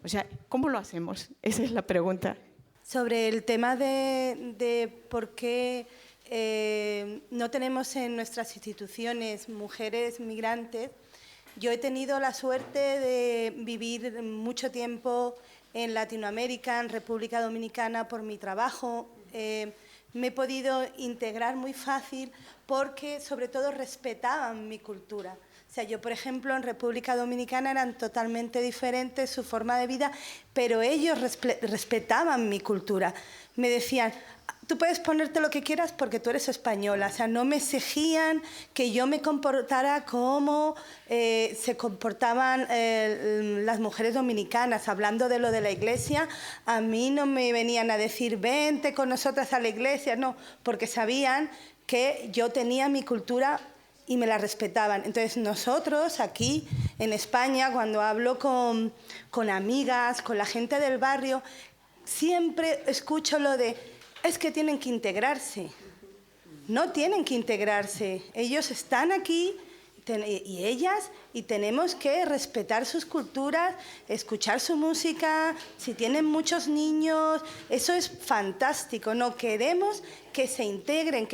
O sea, ¿cómo lo hacemos? Esa es la pregunta. Sobre el tema de por qué no tenemos en nuestras instituciones mujeres migrantes, yo he tenido la suerte de vivir mucho tiempo en Latinoamérica, en República Dominicana, por mi trabajo. Me he podido integrar muy fácil porque, sobre todo, respetaban mi cultura. O sea, yo, por ejemplo, en República Dominicana eran totalmente diferentes su forma de vida, pero ellos respetaban mi cultura. Me decían, tú puedes ponerte lo que quieras porque tú eres española. O sea, no me exigían que yo me comportara como se comportaban las mujeres dominicanas. Hablando de lo de la iglesia, a mí no me venían a decir, vente con nosotras a la iglesia. No, porque sabían que yo tenía mi cultura y me la respetaban. Entonces nosotros aquí en España, cuando hablo con amigas, con la gente del barrio, siempre escucho lo de, es que tienen que integrarse. No tienen que integrarse. Ellos están aquí y ellas, y tenemos que respetar sus culturas, escuchar su música. Si tienen muchos niños, eso es fantástico. No queremos que se integren,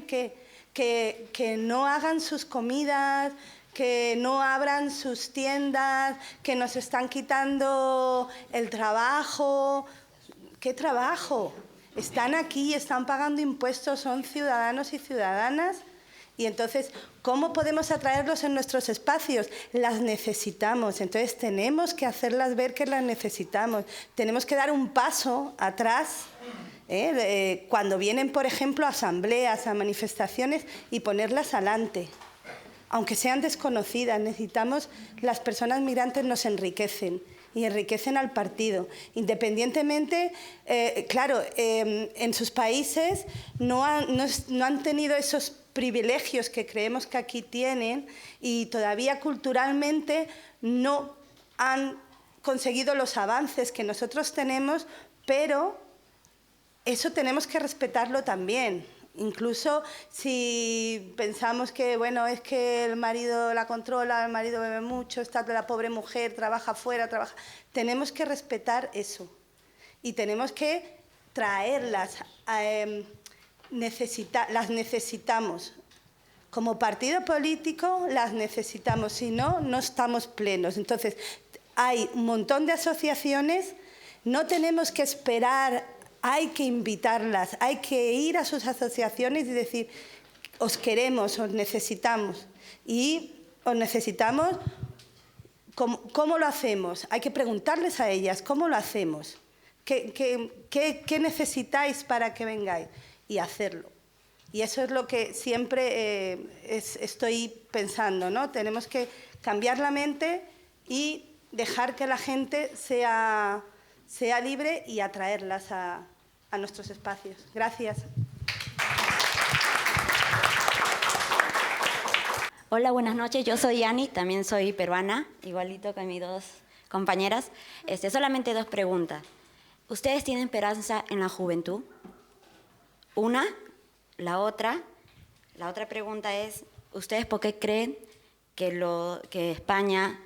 que no hagan sus comidas, que no abran sus tiendas, que nos están quitando el trabajo. ¿Qué trabajo? Están aquí, están pagando impuestos, son ciudadanos y ciudadanas. Y entonces, ¿cómo podemos atraerlos en nuestros espacios? Las necesitamos, entonces tenemos que hacerlas ver que las necesitamos. Tenemos que dar un paso atrás, cuando vienen, por ejemplo, a asambleas, a manifestaciones, y ponerlas adelante. Aunque sean desconocidas, las personas migrantes nos enriquecen. Y enriquecen al partido. Independientemente, claro, en sus países no han tenido esos privilegios que creemos que aquí tienen y todavía culturalmente no han conseguido los avances que nosotros tenemos, pero eso tenemos que respetarlo también. Incluso si pensamos que, bueno, es que el marido la controla, el marido bebe mucho, está la pobre mujer, trabaja fuera, tenemos que respetar eso. Y tenemos que traerlas, las necesitamos. Como partido político las necesitamos, si no, no estamos plenos. Entonces, hay un montón de asociaciones, no tenemos que esperar. Hay que invitarlas, hay que ir a sus asociaciones y decir, os queremos, os necesitamos. Y os necesitamos, ¿cómo lo hacemos? Hay que preguntarles a ellas, ¿cómo lo hacemos? ¿Qué necesitáis para que vengáis? Y hacerlo. Y eso es lo que siempre estoy pensando, ¿no? Tenemos que cambiar la mente y dejar que la gente sea libre y atraerlas a nuestros espacios. Gracias. Hola, buenas noches. Yo soy Yani, también soy peruana, igualito que mis dos compañeras. Solamente dos preguntas. ¿Ustedes tienen esperanza en la juventud? Una. La otra pregunta es, ¿ustedes por qué creen que España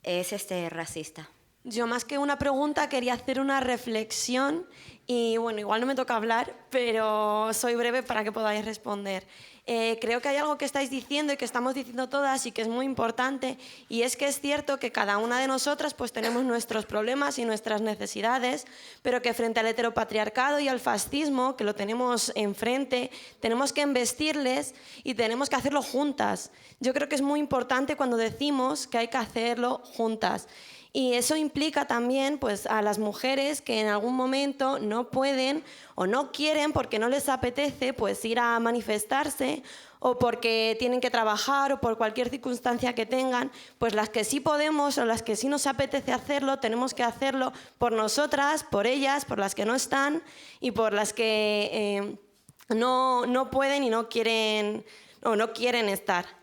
es racista? Yo, más que una pregunta, quería hacer una reflexión y, bueno, igual no me toca hablar, pero soy breve para que podáis responder. Creo que hay algo que estáis diciendo y que estamos diciendo todas y que es muy importante, y es que es cierto que cada una de nosotras pues tenemos nuestros problemas y nuestras necesidades, pero que frente al heteropatriarcado y al fascismo, que lo tenemos enfrente, tenemos que embestirles y tenemos que hacerlo juntas. Yo creo que es muy importante cuando decimos que hay que hacerlo juntas. Y eso implica también pues, a las mujeres que en algún momento no pueden o no quieren porque no les apetece pues, ir a manifestarse o porque tienen que trabajar o por cualquier circunstancia que tengan, pues las que sí podemos o las que sí nos apetece hacerlo, tenemos que hacerlo por nosotras, por ellas, por las que no están y por las que no pueden y no quieren estar.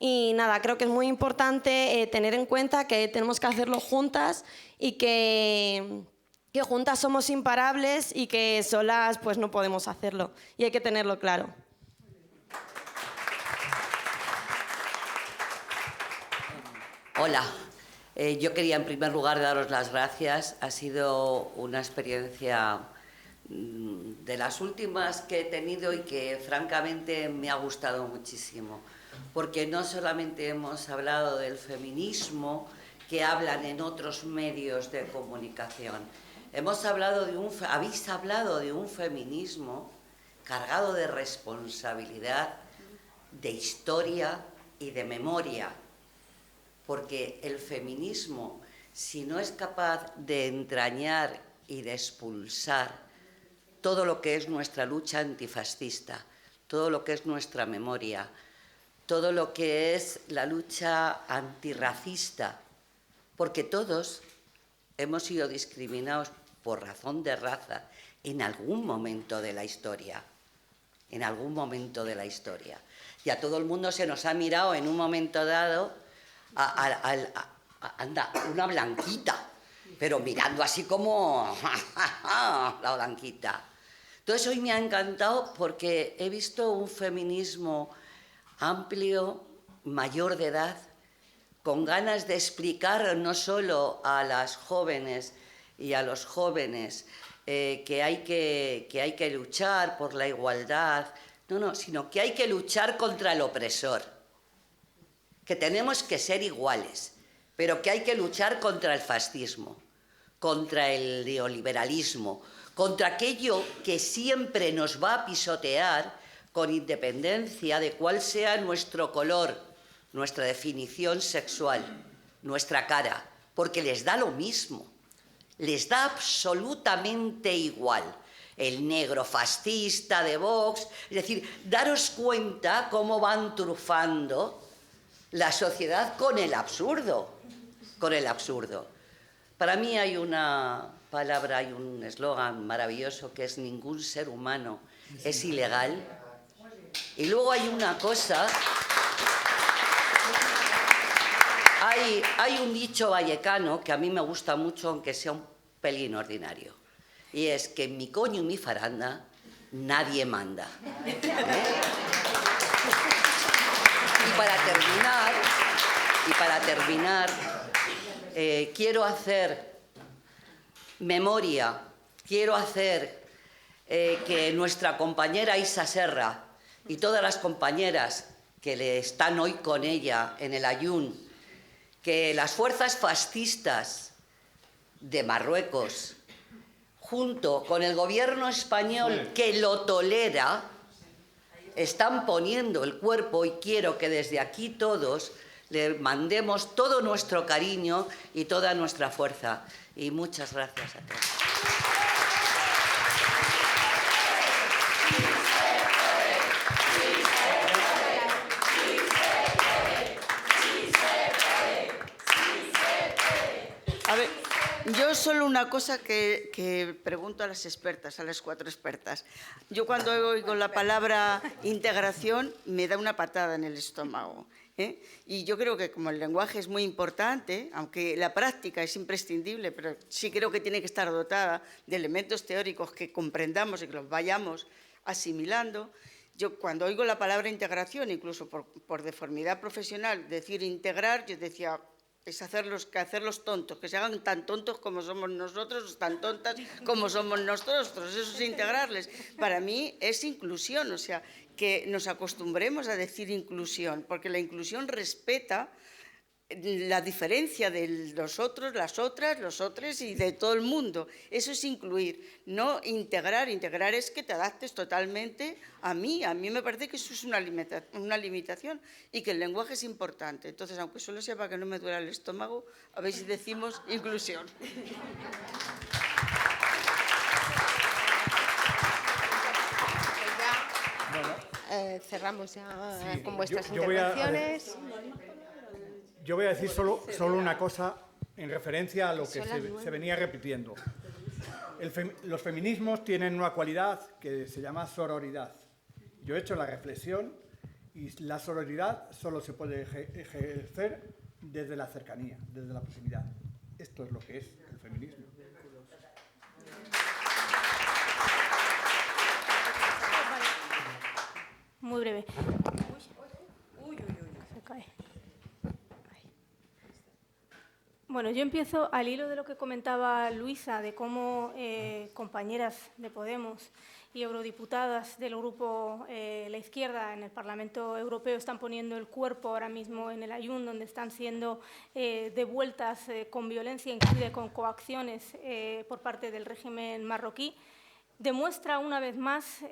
Y nada, creo que es muy importante tener en cuenta que tenemos que hacerlo juntas y que juntas somos imparables y que solas pues no podemos hacerlo. Y hay que tenerlo claro. Hola, yo quería en primer lugar daros las gracias. Ha sido una experiencia de las últimas que he tenido y que francamente me ha gustado muchísimo. Porque no solamente hemos hablado del feminismo que hablan en otros medios de comunicación, habéis hablado de un feminismo cargado de responsabilidad, de historia y de memoria, porque el feminismo, si no es capaz de entrañar y de expulsar todo lo que es nuestra lucha antifascista, todo lo que es nuestra memoria, todo lo que es la lucha antirracista, porque todos hemos sido discriminados por razón de raza en algún momento de la historia, en algún momento de la historia. Y a todo el mundo se nos ha mirado en un momento dado, anda, una blanquita, pero mirando así como la blanquita. Entonces hoy me ha encantado porque he visto un feminismo amplio, mayor de edad, con ganas de explicar no solo a las jóvenes y a los jóvenes que hay que luchar por la igualdad, sino que hay que luchar contra el opresor, que tenemos que ser iguales, pero que hay que luchar contra el fascismo, contra el neoliberalismo, contra aquello que siempre nos va a pisotear con independencia de cuál sea nuestro color, nuestra definición sexual, nuestra cara, porque les da lo mismo, les da absolutamente igual. El negro fascista de Vox, es decir, daros cuenta cómo van trufando la sociedad con el absurdo, Para mí hay una palabra, hay un eslogan maravilloso que es ningún ser humano es ilegal. Y luego hay una cosa, hay un dicho vallecano que a mí me gusta mucho, aunque sea un pelín ordinario, y es que en mi coño y mi faranda nadie manda. Y para terminar, quiero hacer memoria, quiero hacer que nuestra compañera Isa Serra y todas las compañeras que están hoy con ella en el Ayun, que las fuerzas fascistas de Marruecos, junto con el gobierno español que lo tolera, están poniendo el cuerpo, y quiero que desde aquí todos le mandemos todo nuestro cariño y toda nuestra fuerza. Y muchas gracias a todos. A ver, yo solo una cosa que pregunto a las expertas, a las 4 expertas. Yo cuando oigo la palabra integración me da una patada en el estómago. Y yo creo que como el lenguaje es muy importante, aunque la práctica es imprescindible, pero sí creo que tiene que estar dotada de elementos teóricos que comprendamos y que los vayamos asimilando. Yo cuando oigo la palabra integración, incluso por deformidad profesional, decir integrar, yo decía, es hacerlos tontos, que se hagan tan tontos como somos nosotros, tan tontas como somos nosotros, eso es integrarles. Para mí es inclusión, o sea, que nos acostumbremos a decir inclusión, porque la inclusión respeta la diferencia de los otros, las otras, los otros y de todo el mundo. Eso es incluir, no integrar. Integrar es que te adaptes totalmente a mí. A mí me parece que eso es una limitación y que el lenguaje es importante. Entonces, aunque solo sea para que no me duela el estómago, a ver si decimos inclusión. Cerramos ya Sí, con vuestras yo voy a- intervenciones. Yo voy a decir solo una cosa en referencia a lo que Son las 9. se venía repitiendo. Los feminismos tienen una cualidad que se llama sororidad. Yo he hecho la reflexión y la sororidad solo se puede ejercer desde la cercanía, desde la proximidad. Esto es lo que es el feminismo. Muy breve. Se cae. Bueno, yo empiezo al hilo de lo que comentaba Luisa, de cómo compañeras de Podemos y eurodiputadas del grupo La Izquierda en el Parlamento Europeo están poniendo el cuerpo ahora mismo en el Ayun, donde están siendo devueltas con violencia, inclusive con coacciones por parte del régimen marroquí. Demuestra una vez más,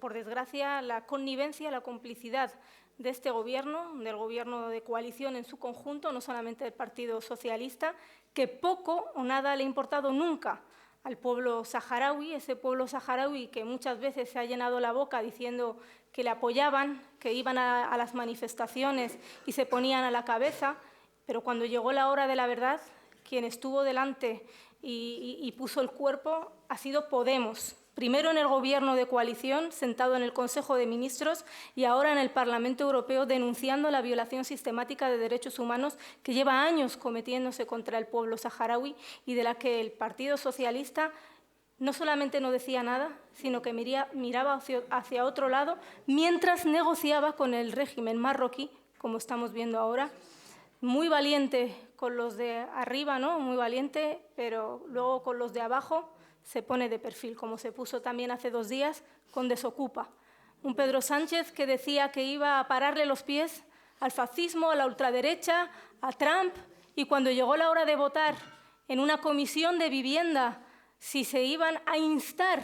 por desgracia, la connivencia, la complicidad de este gobierno, del gobierno de coalición en su conjunto, no solamente del Partido Socialista, que poco o nada le ha importado nunca al pueblo saharaui, ese pueblo saharaui que muchas veces se ha llenado la boca diciendo que le apoyaban, que iban a las manifestaciones y se ponían a la cabeza, pero cuando llegó la hora de la verdad, quien estuvo delante y puso el cuerpo ha sido Podemos. Primero en el gobierno de coalición, sentado en el Consejo de Ministros, y ahora en el Parlamento Europeo, denunciando la violación sistemática de derechos humanos que lleva años cometiéndose contra el pueblo saharaui y de la que el Partido Socialista no solamente no decía nada, sino que miraba hacia otro lado mientras negociaba con el régimen marroquí, como estamos viendo ahora. Muy valiente con los de arriba, ¿no? Muy valiente, pero luego con los de abajo se pone de perfil, como se puso también hace 2 días con Desocupa. Un Pedro Sánchez que decía que iba a pararle los pies al fascismo, a la ultraderecha, a Trump, y cuando llegó la hora de votar en una comisión de vivienda si se iban a instar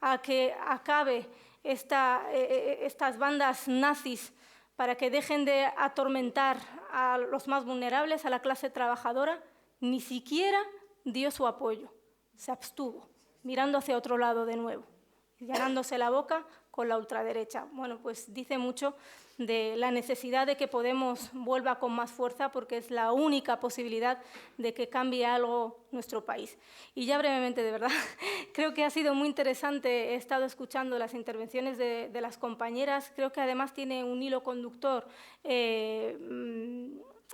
a que acabe estas bandas nazis para que dejen de atormentar a los más vulnerables, a la clase trabajadora, ni siquiera dio su apoyo, se abstuvo, mirando hacia otro lado de nuevo, llenándose la boca con la ultraderecha. Bueno, pues dice mucho de la necesidad de que Podemos vuelva con más fuerza, porque es la única posibilidad de que cambie algo nuestro país. Y ya brevemente, de verdad, creo que ha sido muy interesante, he estado escuchando las intervenciones de las compañeras, creo que además tiene un hilo conductor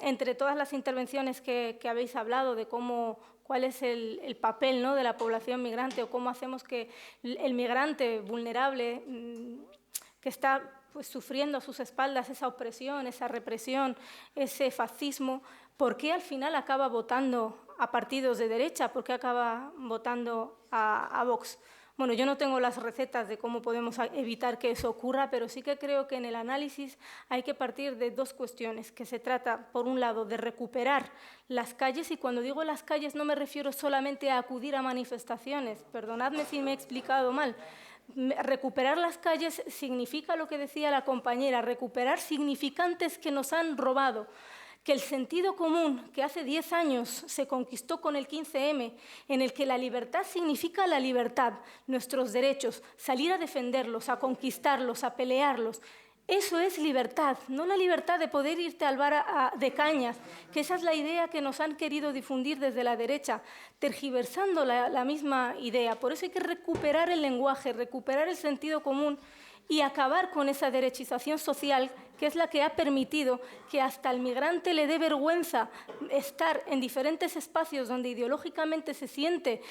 entre todas las intervenciones que habéis hablado de cuál es el papel, ¿no?, de la población migrante, o cómo hacemos que el migrante vulnerable que está pues, sufriendo a sus espaldas esa opresión, esa represión, ese fascismo, ¿por qué al final acaba votando a partidos de derecha? ¿Por qué acaba votando a Vox? Bueno, yo no tengo las recetas de cómo podemos evitar que eso ocurra, pero sí que creo que en el análisis hay que partir de 2 cuestiones, que se trata, por un lado, de recuperar las calles, y cuando digo las calles no me refiero solamente a acudir a manifestaciones, perdonadme si me he explicado mal. Recuperar las calles significa lo que decía la compañera, recuperar significantes que nos han robado, que el sentido común que hace 10 años se conquistó con el 15M, en el que la libertad significa la libertad, nuestros derechos, salir a defenderlos, a conquistarlos, a pelearlos. Eso es libertad, no la libertad de poder irte al bar de cañas, que esa es la idea que nos han querido difundir desde la derecha, tergiversando la misma idea. Por eso hay que recuperar el lenguaje, recuperar el sentido común y acabar con esa derechización social, que es la que ha permitido que hasta al migrante le dé vergüenza estar en diferentes espacios donde ideológicamente se siente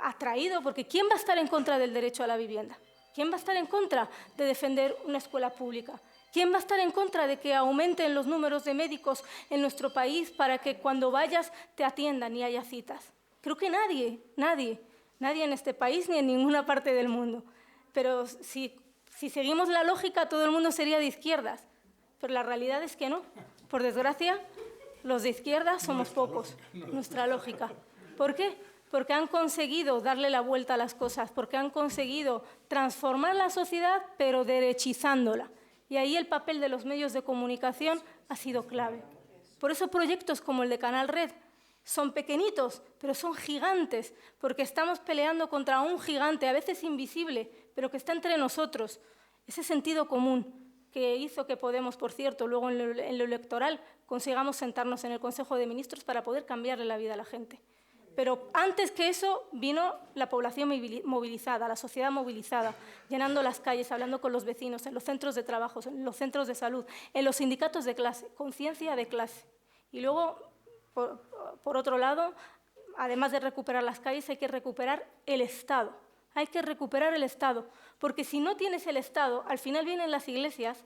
atraído, porque ¿quién va a estar en contra del derecho a la vivienda? ¿Quién va a estar en contra de defender una escuela pública? ¿Quién va a estar en contra de que aumenten los números de médicos en nuestro país para que cuando vayas te atiendan y haya citas? Creo que nadie en este país ni en ninguna parte del mundo. Pero si seguimos la lógica, todo el mundo sería de izquierdas. pero la realidad es que no. Por desgracia, los de izquierda somos pocos, nuestra lógica. ¿Por qué? Porque han conseguido darle la vuelta a las cosas, porque han conseguido transformar la sociedad, pero derechizándola. Y ahí el papel de los medios de comunicación ha sido clave. Por eso proyectos como el de Canal Red son pequeñitos, pero son gigantes, porque estamos peleando contra un gigante, a veces invisible, pero que está entre nosotros. Ese sentido común que hizo que Podemos, por cierto, luego en lo electoral, consigamos sentarnos en el Consejo de Ministros para poder cambiarle la vida a la gente. Pero antes que eso vino la población movilizada, la sociedad movilizada, llenando las calles, hablando con los vecinos, en los centros de trabajo, en los centros de salud, en los sindicatos de clase, conciencia de clase. Y luego, por otro lado, además de recuperar las calles, hay que recuperar el Estado. Hay que recuperar el Estado, porque si no tienes el Estado, al final vienen las iglesias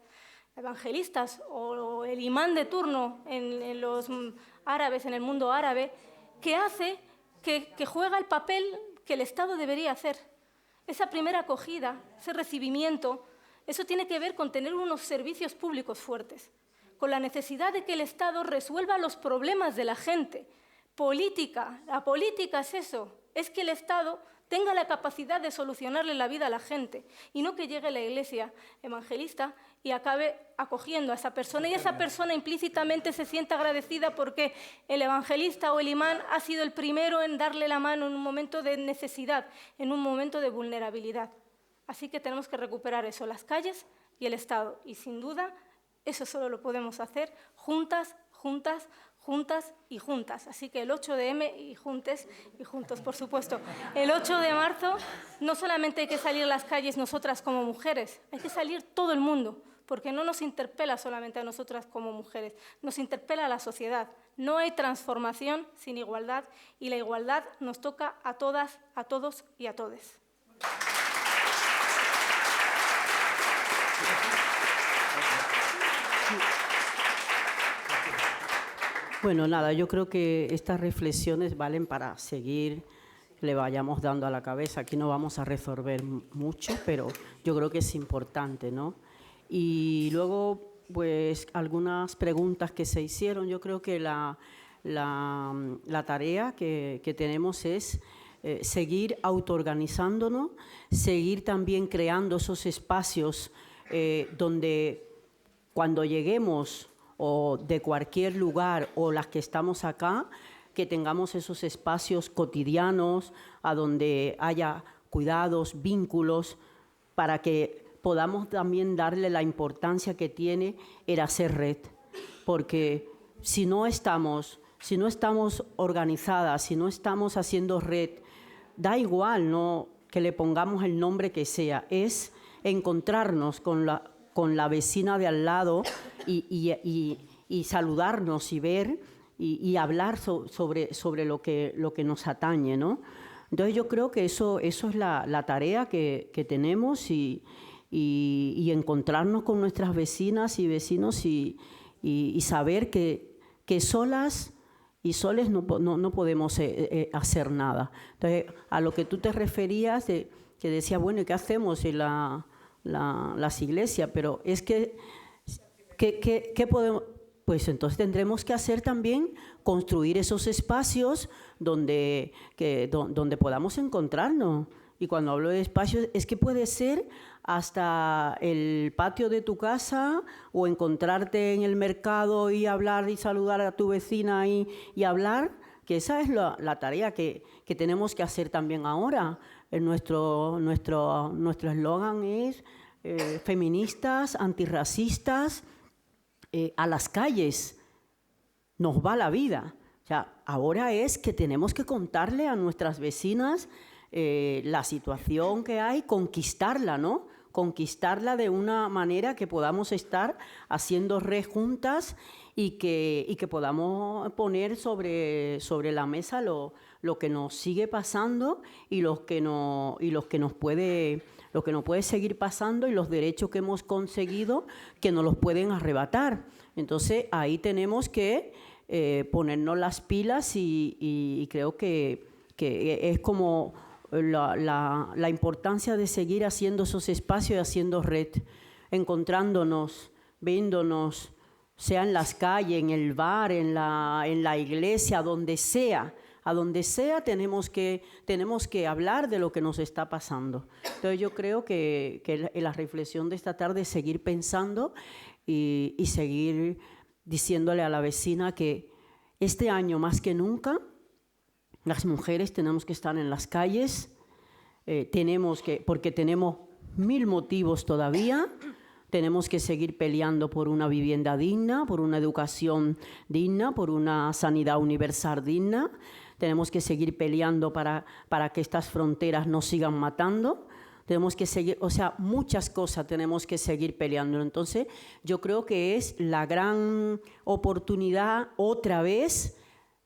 evangelistas o el imán de turno en los árabes, en el mundo árabe, que hace que juega el papel que el Estado debería hacer. Esa primera acogida, ese recibimiento, eso tiene que ver con tener unos servicios públicos fuertes, con la necesidad de que el Estado resuelva los problemas de la gente. Política, la política es eso, es que el Estado tenga la capacidad de solucionarle la vida a la gente y no que llegue la iglesia evangelista y acabe acogiendo a esa persona y esa persona implícitamente se sienta agradecida porque el evangelista o el imán ha sido el primero en darle la mano en un momento de necesidad, en un momento de vulnerabilidad. Así que tenemos que recuperar eso, las calles y el Estado. Y sin duda, eso solo lo podemos hacer juntas, juntas, juntas y juntas. Así que el 8M y juntes y juntos, por supuesto. El 8 de marzo no solamente hay que salir a las calles nosotras como mujeres, hay que salir todo el mundo, porque no nos interpela solamente a nosotras como mujeres, nos interpela a la sociedad. No hay transformación sin igualdad y la igualdad nos toca a todas, a todos y a todes. Bueno, nada, yo creo que estas reflexiones valen para seguir, le vayamos dando a la cabeza. Aquí no vamos a resolver mucho, pero yo creo que es importante, ¿no? Y luego, pues, algunas preguntas que se hicieron. Yo creo que la tarea que tenemos es seguir autoorganizándonos, seguir también creando esos espacios donde cuando lleguemos o de cualquier lugar o las que estamos acá, que tengamos esos espacios cotidianos a donde haya cuidados, vínculos, para que podamos también darle la importancia que tiene el hacer red. Porque si no estamos organizadas, si no estamos haciendo red, da igual, ¿no?, que le pongamos el nombre que sea, es encontrarnos con la vecina de al lado y saludarnos y ver y hablar sobre lo que nos atañe, ¿no? Entonces yo creo que eso es la tarea que tenemos y encontrarnos con nuestras vecinas y vecinos y saber que solas y soles no podemos hacer nada. Entonces, a lo que tú te referías, que decía, bueno, ¿y qué hacemos en las iglesias? Pero es que ¿qué podemos? Pues entonces tendremos que hacer también, construir esos espacios donde podamos encontrarnos. Y cuando hablo de espacios, es que puede ser hasta el patio de tu casa o encontrarte en el mercado y hablar y saludar a tu vecina y hablar, que esa es la tarea que tenemos que hacer también ahora. Nuestro eslogan es feministas, antirracistas, a las calles, nos va la vida. O sea, ahora es que tenemos que contarle a nuestras vecinas la situación que hay, conquistarla, ¿no? Conquistarla de una manera que podamos estar haciendo red juntas y que podamos poner sobre la mesa lo que nos sigue pasando y lo que nos puede seguir pasando y los derechos que hemos conseguido que nos los pueden arrebatar. Entonces ahí tenemos que ponernos las pilas y creo que es como la importancia de seguir haciendo esos espacios y haciendo red, encontrándonos viéndonos, sea en las calles, en el bar, en la iglesia, donde sea. A donde sea tenemos que hablar de lo que nos está pasando. Entonces yo creo que la reflexión de esta tarde es seguir pensando y seguir diciéndole a la vecina que este año más que nunca las mujeres tenemos que estar en las calles, porque tenemos 1000 motivos todavía. Tenemos que seguir peleando por una vivienda digna, por una educación digna, por una sanidad universal digna. Tenemos que seguir peleando para que estas fronteras no sigan matando. Tenemos que seguir, o sea, muchas cosas tenemos que seguir peleando. Entonces, yo creo que es la gran oportunidad otra vez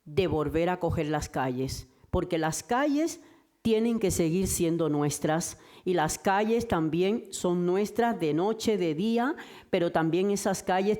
de volver a coger las calles, porque las calles tienen que seguir siendo nuestras y las calles también son nuestras de noche, de día, pero también esas calles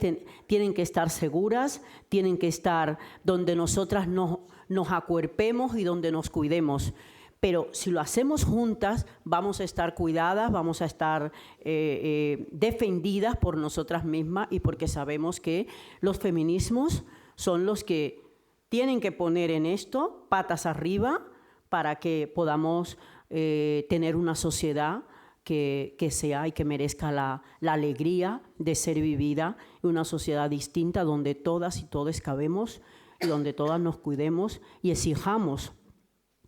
tienen que estar seguras, tienen que estar donde nosotras nos acuerpemos y donde nos cuidemos. Pero si lo hacemos juntas, vamos a estar cuidadas, vamos a estar defendidas por nosotras mismas y porque sabemos que los feminismos son los que tienen que poner en esto patas arriba para que podamos tener una sociedad que sea y que merezca la alegría de ser vivida, una sociedad distinta donde todas y todos cabemos y donde todas nos cuidemos y exijamos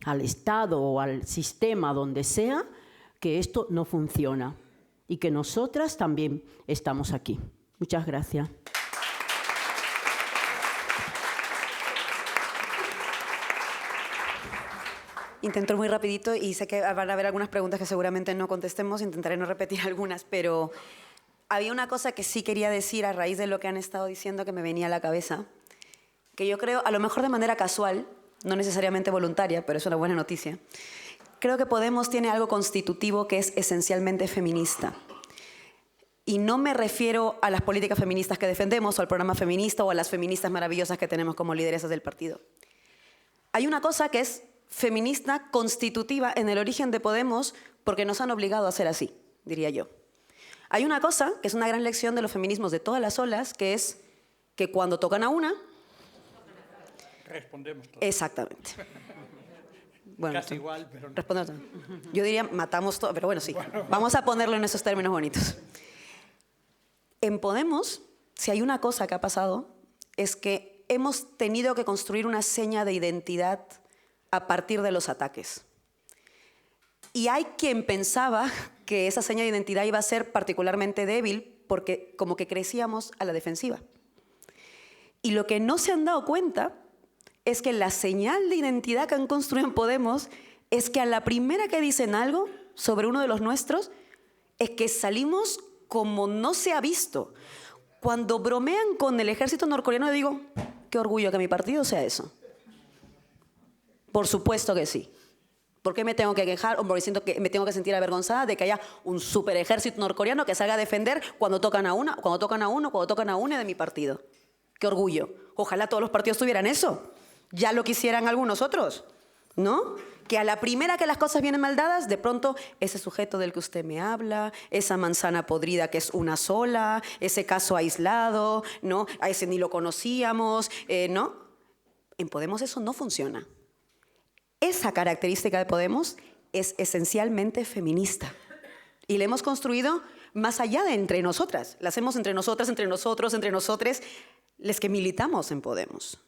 al Estado o al sistema, donde sea, que esto no funciona y que nosotras también estamos aquí. Muchas gracias. Intento muy rapidito y sé que van a haber algunas preguntas que seguramente no contestemos, intentaré no repetir algunas, pero había una cosa que sí quería decir a raíz de lo que han estado diciendo que me venía a la cabeza, que yo creo, a lo mejor de manera casual, no necesariamente voluntaria, pero es una buena noticia. Creo que Podemos tiene algo constitutivo que es esencialmente feminista. Y no me refiero a las políticas feministas que defendemos, o al programa feminista, o a las feministas maravillosas que tenemos como lideresas del partido. Hay una cosa que es feminista constitutiva en el origen de Podemos porque nos han obligado a ser así, diría yo. Hay una cosa que es una gran lección de los feminismos de todas las olas, que es que cuando tocan a una... Respondemos todos. Exactamente. Bueno, casi igual, pero no. Respondemos todos. Yo diría matamos todo, pero bueno, sí. Vamos a ponerlo en esos términos bonitos. En Podemos, si hay una cosa que ha pasado, es que hemos tenido que construir una seña de identidad a partir de los ataques. Y hay quien pensaba que esa seña de identidad iba a ser particularmente débil porque como que crecíamos a la defensiva. Y lo que no se han dado cuenta es que la señal de identidad que han construido en Podemos es que a la primera que dicen algo sobre uno de los nuestros es que salimos como no se ha visto. Cuando bromean con el ejército norcoreano, digo, qué orgullo que mi partido sea eso. Por supuesto que sí. ¿Por qué me tengo que quejar o siento que me tengo que sentir avergonzada de que haya un super ejército norcoreano que salga a defender cuando tocan a una, cuando tocan a uno, cuando tocan a una de mi partido? ¡Qué orgullo! Ojalá todos los partidos tuvieran eso. Ya lo quisieran algunos otros, ¿no? Que a la primera que las cosas vienen mal dadas, de pronto ese sujeto del que usted me habla, esa manzana podrida que es una sola, ese caso aislado, ¿no? A ese ni lo conocíamos, ¿no? En Podemos eso no funciona. Esa característica de Podemos es esencialmente feminista. Y la hemos construido más allá de entre nosotras. La hacemos entre nosotras, entre nosotros, entre nosotres, les que militamos en Podemos.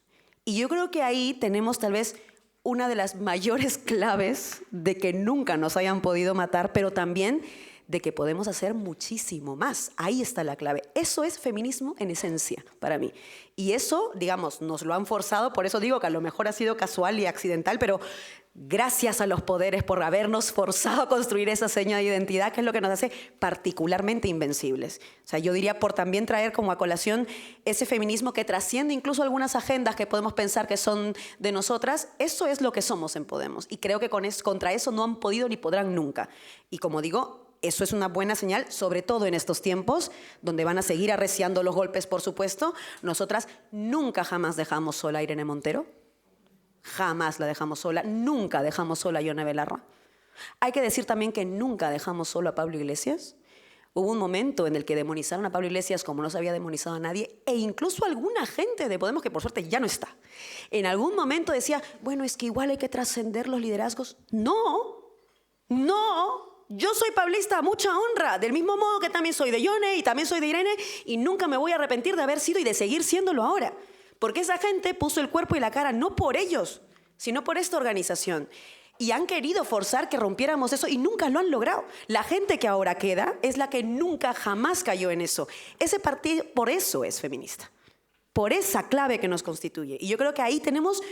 Y yo creo que ahí tenemos tal vez una de las mayores claves de que nunca nos hayan podido matar, pero también de que podemos hacer muchísimo más. Ahí está la clave. Eso es feminismo en esencia para mí. Y eso, digamos, nos lo han forzado, por eso digo que a lo mejor ha sido casual y accidental, pero gracias a los poderes por habernos forzado a construir esa seña de identidad, que es lo que nos hace particularmente invencibles. O sea, yo diría por también traer como a colación ese feminismo que trasciende incluso algunas agendas que podemos pensar que son de nosotras. Eso es lo que somos en Podemos. Y creo que contra eso no han podido ni podrán nunca. Y como digo, eso es una buena señal, sobre todo en estos tiempos, donde van a seguir arreciando los golpes, por supuesto. Nosotras nunca jamás dejamos sola a Irene Montero. Jamás la dejamos sola. Nunca dejamos sola a Ione Belarra. Hay que decir también que nunca dejamos solo a Pablo Iglesias. Hubo un momento en el que demonizaron a Pablo Iglesias como no se había demonizado a nadie, e incluso alguna gente de Podemos, que por suerte ya no está, en algún momento decía, bueno, es que igual hay que trascender los liderazgos. No, yo soy pablista a mucha honra, del mismo modo que también soy de Yone y también soy de Irene, y nunca me voy a arrepentir de haber sido y de seguir siéndolo ahora. Porque esa gente puso el cuerpo y la cara no por ellos, sino por esta organización. Y han querido forzar que rompiéramos eso y nunca lo han logrado. La gente que ahora queda es la que nunca jamás cayó en eso. Ese partido por eso es feminista, por esa clave que nos constituye. Y yo creo que ahí tenemos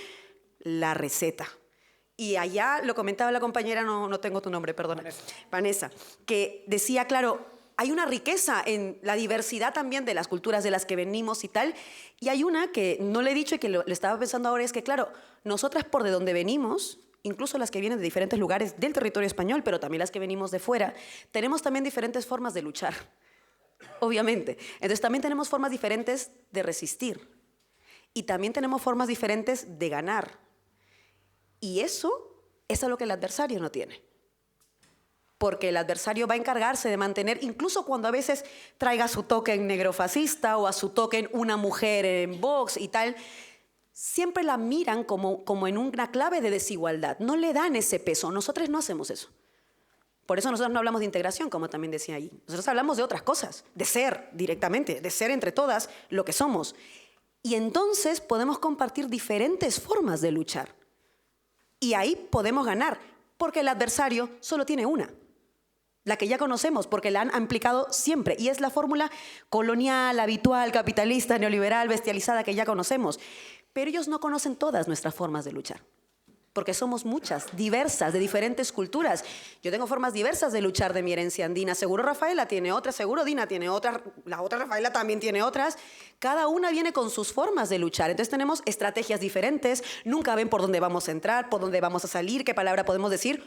la receta. Y allá lo comentaba la compañera, no tengo tu nombre, perdona, Vanessa, que decía, claro, hay una riqueza en la diversidad también de las culturas de las que venimos y tal. Y hay una que no le he dicho y que lo estaba pensando ahora, es que, claro, nosotras por de donde venimos, incluso las que vienen de diferentes lugares del territorio español, pero también las que venimos de fuera, tenemos también diferentes formas de luchar, obviamente. Entonces también tenemos formas diferentes de resistir y también tenemos formas diferentes de ganar. Y eso es lo que el adversario no tiene. Porque el adversario va a encargarse de mantener, incluso cuando a veces traiga su token negrofascista o a su token una mujer en Vox y tal, siempre la miran como en una clave de desigualdad. No le dan ese peso. Nosotros no hacemos eso. Por eso nosotros no hablamos de integración, como también decía ahí. Nosotros hablamos de otras cosas, de ser directamente, de ser entre todas lo que somos. Y entonces podemos compartir diferentes formas de luchar. Y ahí podemos ganar, porque el adversario solo tiene una. La que ya conocemos, porque la han aplicado siempre. Y es la fórmula colonial, habitual, capitalista, neoliberal, bestializada que ya conocemos. Pero ellos no conocen todas nuestras formas de luchar. Porque somos muchas, diversas, de diferentes culturas. Yo tengo formas diversas de luchar de mi herencia andina. Seguro Rafaela tiene otras, seguro Dina tiene otras, la otra Rafaela también tiene otras. Cada una viene con sus formas de luchar. Entonces tenemos estrategias diferentes. Nunca ven por dónde vamos a entrar, por dónde vamos a salir, qué palabra podemos decir.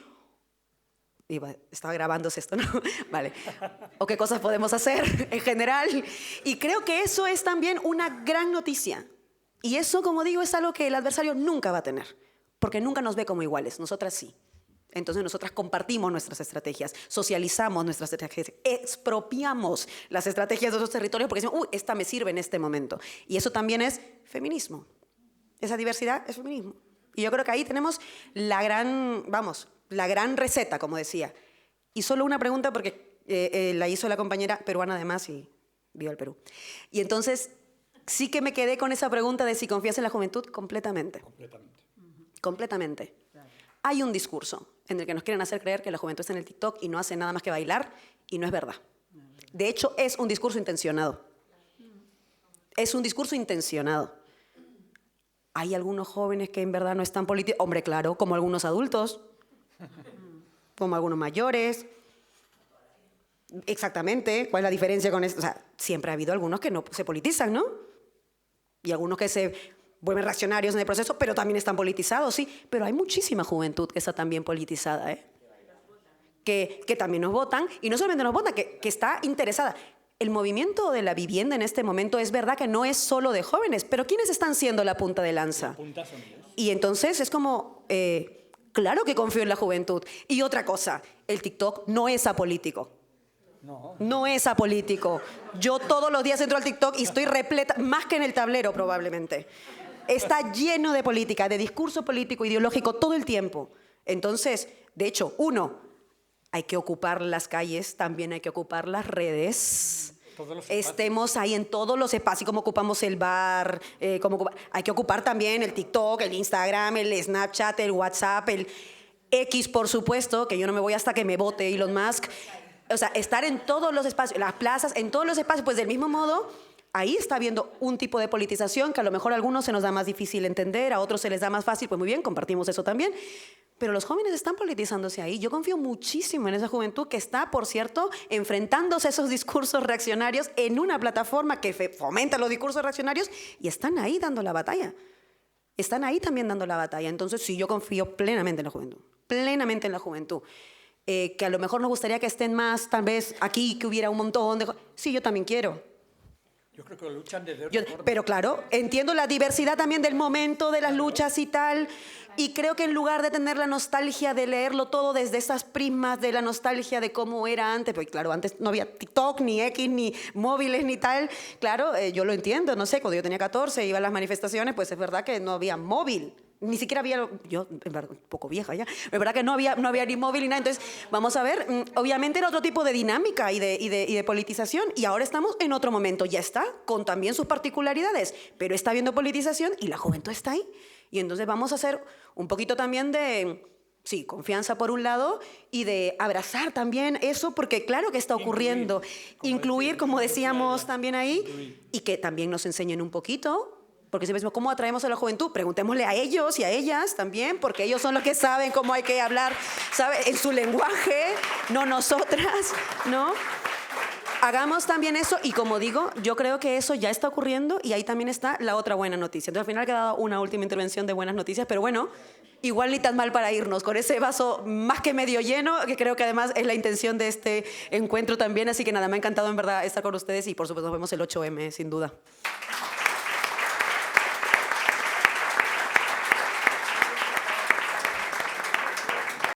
Estaba grabándose esto, ¿no? Vale. O qué cosas podemos hacer en general. Y creo que eso es también una gran noticia. Y eso, como digo, es algo que el adversario nunca va a tener. Porque nunca nos ve como iguales. Nosotras sí. Entonces nosotras compartimos nuestras estrategias, socializamos nuestras estrategias, expropiamos las estrategias de otros territorios porque decimos, esta me sirve en este momento. Y eso también es feminismo. Esa diversidad es feminismo. Y yo creo que ahí tenemos la gran receta, como decía. Y solo una pregunta, porque la hizo la compañera peruana además y viva el Perú. Y entonces sí que me quedé con esa pregunta de si confías en la juventud completamente. Completamente. Hay un discurso en el que nos quieren hacer creer que la juventud está en el TikTok y no hace nada más que bailar, y no es verdad. De hecho, es un discurso intencionado. Es un discurso intencionado. Hay algunos jóvenes que en verdad no están politizados. Hombre, claro, como algunos adultos, como algunos mayores. Exactamente. ¿Cuál es la diferencia con esto? O sea, siempre ha habido algunos que no se politizan, ¿no? Y algunos que se vuelven reaccionarios en el proceso, pero también están politizados, sí. Pero hay muchísima juventud que está también politizada, ¿eh? Que también nos votan, y no solamente nos votan, que está interesada. El movimiento de la vivienda en este momento es verdad que no es solo de jóvenes, pero ¿quiénes están siendo la punta de lanza? Y entonces es como, claro que confío en la juventud. Y otra cosa, el TikTok no es apolítico. No es apolítico. Yo todos los días entro al TikTok y estoy repleta, más que en el tablero probablemente. Está lleno de política, de discurso político, ideológico, todo el tiempo. Entonces, de hecho, hay que ocupar las calles, también hay que ocupar las redes. Estemos ahí en todos los espacios, como ocupamos el bar, hay que ocupar también el TikTok, el Instagram, el Snapchat, el WhatsApp, el X, por supuesto, que yo no me voy hasta que me vote Elon Musk. O sea, estar en todos los espacios, las plazas, en todos los espacios, pues del mismo modo, ahí está habiendo un tipo de politización que a lo mejor a algunos se nos da más difícil entender, a otros se les da más fácil, pues muy bien, compartimos eso también. Pero los jóvenes están politizándose ahí. Yo confío muchísimo en esa juventud que está, por cierto, enfrentándose a esos discursos reaccionarios en una plataforma que fomenta los discursos reaccionarios y están ahí dando la batalla. Están ahí también dando la batalla. Entonces, sí, yo confío plenamente en la juventud. Plenamente en la juventud. Que a lo mejor nos gustaría que estén más, tal vez, aquí, que hubiera un montón de... Sí, yo también quiero. Yo creo que luchan desde otra forma. Pero claro, entiendo la diversidad también del momento, de las luchas y tal, y creo que en lugar de tener la nostalgia de leerlo todo desde esas prismas de la nostalgia de cómo era antes, porque claro, antes no había TikTok, ni X, ni móviles, ni tal, claro, yo lo entiendo, no sé, cuando yo tenía 14 iba a las manifestaciones, pues es verdad que no había móvil. Ni siquiera había, yo en verdad, un poco vieja ya, es verdad que no había ni móvil ni nada. Entonces, vamos a ver, obviamente era otro tipo de dinámica y de politización, y ahora estamos en otro momento, ya está, con también sus particularidades, pero está habiendo politización y la juventud está ahí. Y entonces vamos a hacer un poquito también de, sí, confianza por un lado, y de abrazar también eso, porque claro que está ocurriendo. Incluir, como decíamos también ahí, y que también nos enseñen un poquito. Porque siempre decimos, ¿cómo atraemos a la juventud? Preguntémosle a ellos y a ellas también, porque ellos son los que saben cómo hay que hablar, ¿sabe? En su lenguaje, no nosotras, ¿no? Hagamos también eso, y como digo, yo creo que eso ya está ocurriendo, y ahí también está la otra buena noticia. Entonces, al final ha quedado una última intervención de buenas noticias, pero bueno, igual ni tan mal para irnos, con ese vaso más que medio lleno, que creo que además es la intención de este encuentro también. Así que nada, me ha encantado en verdad estar con ustedes, y por supuesto nos vemos el 8M, sin duda.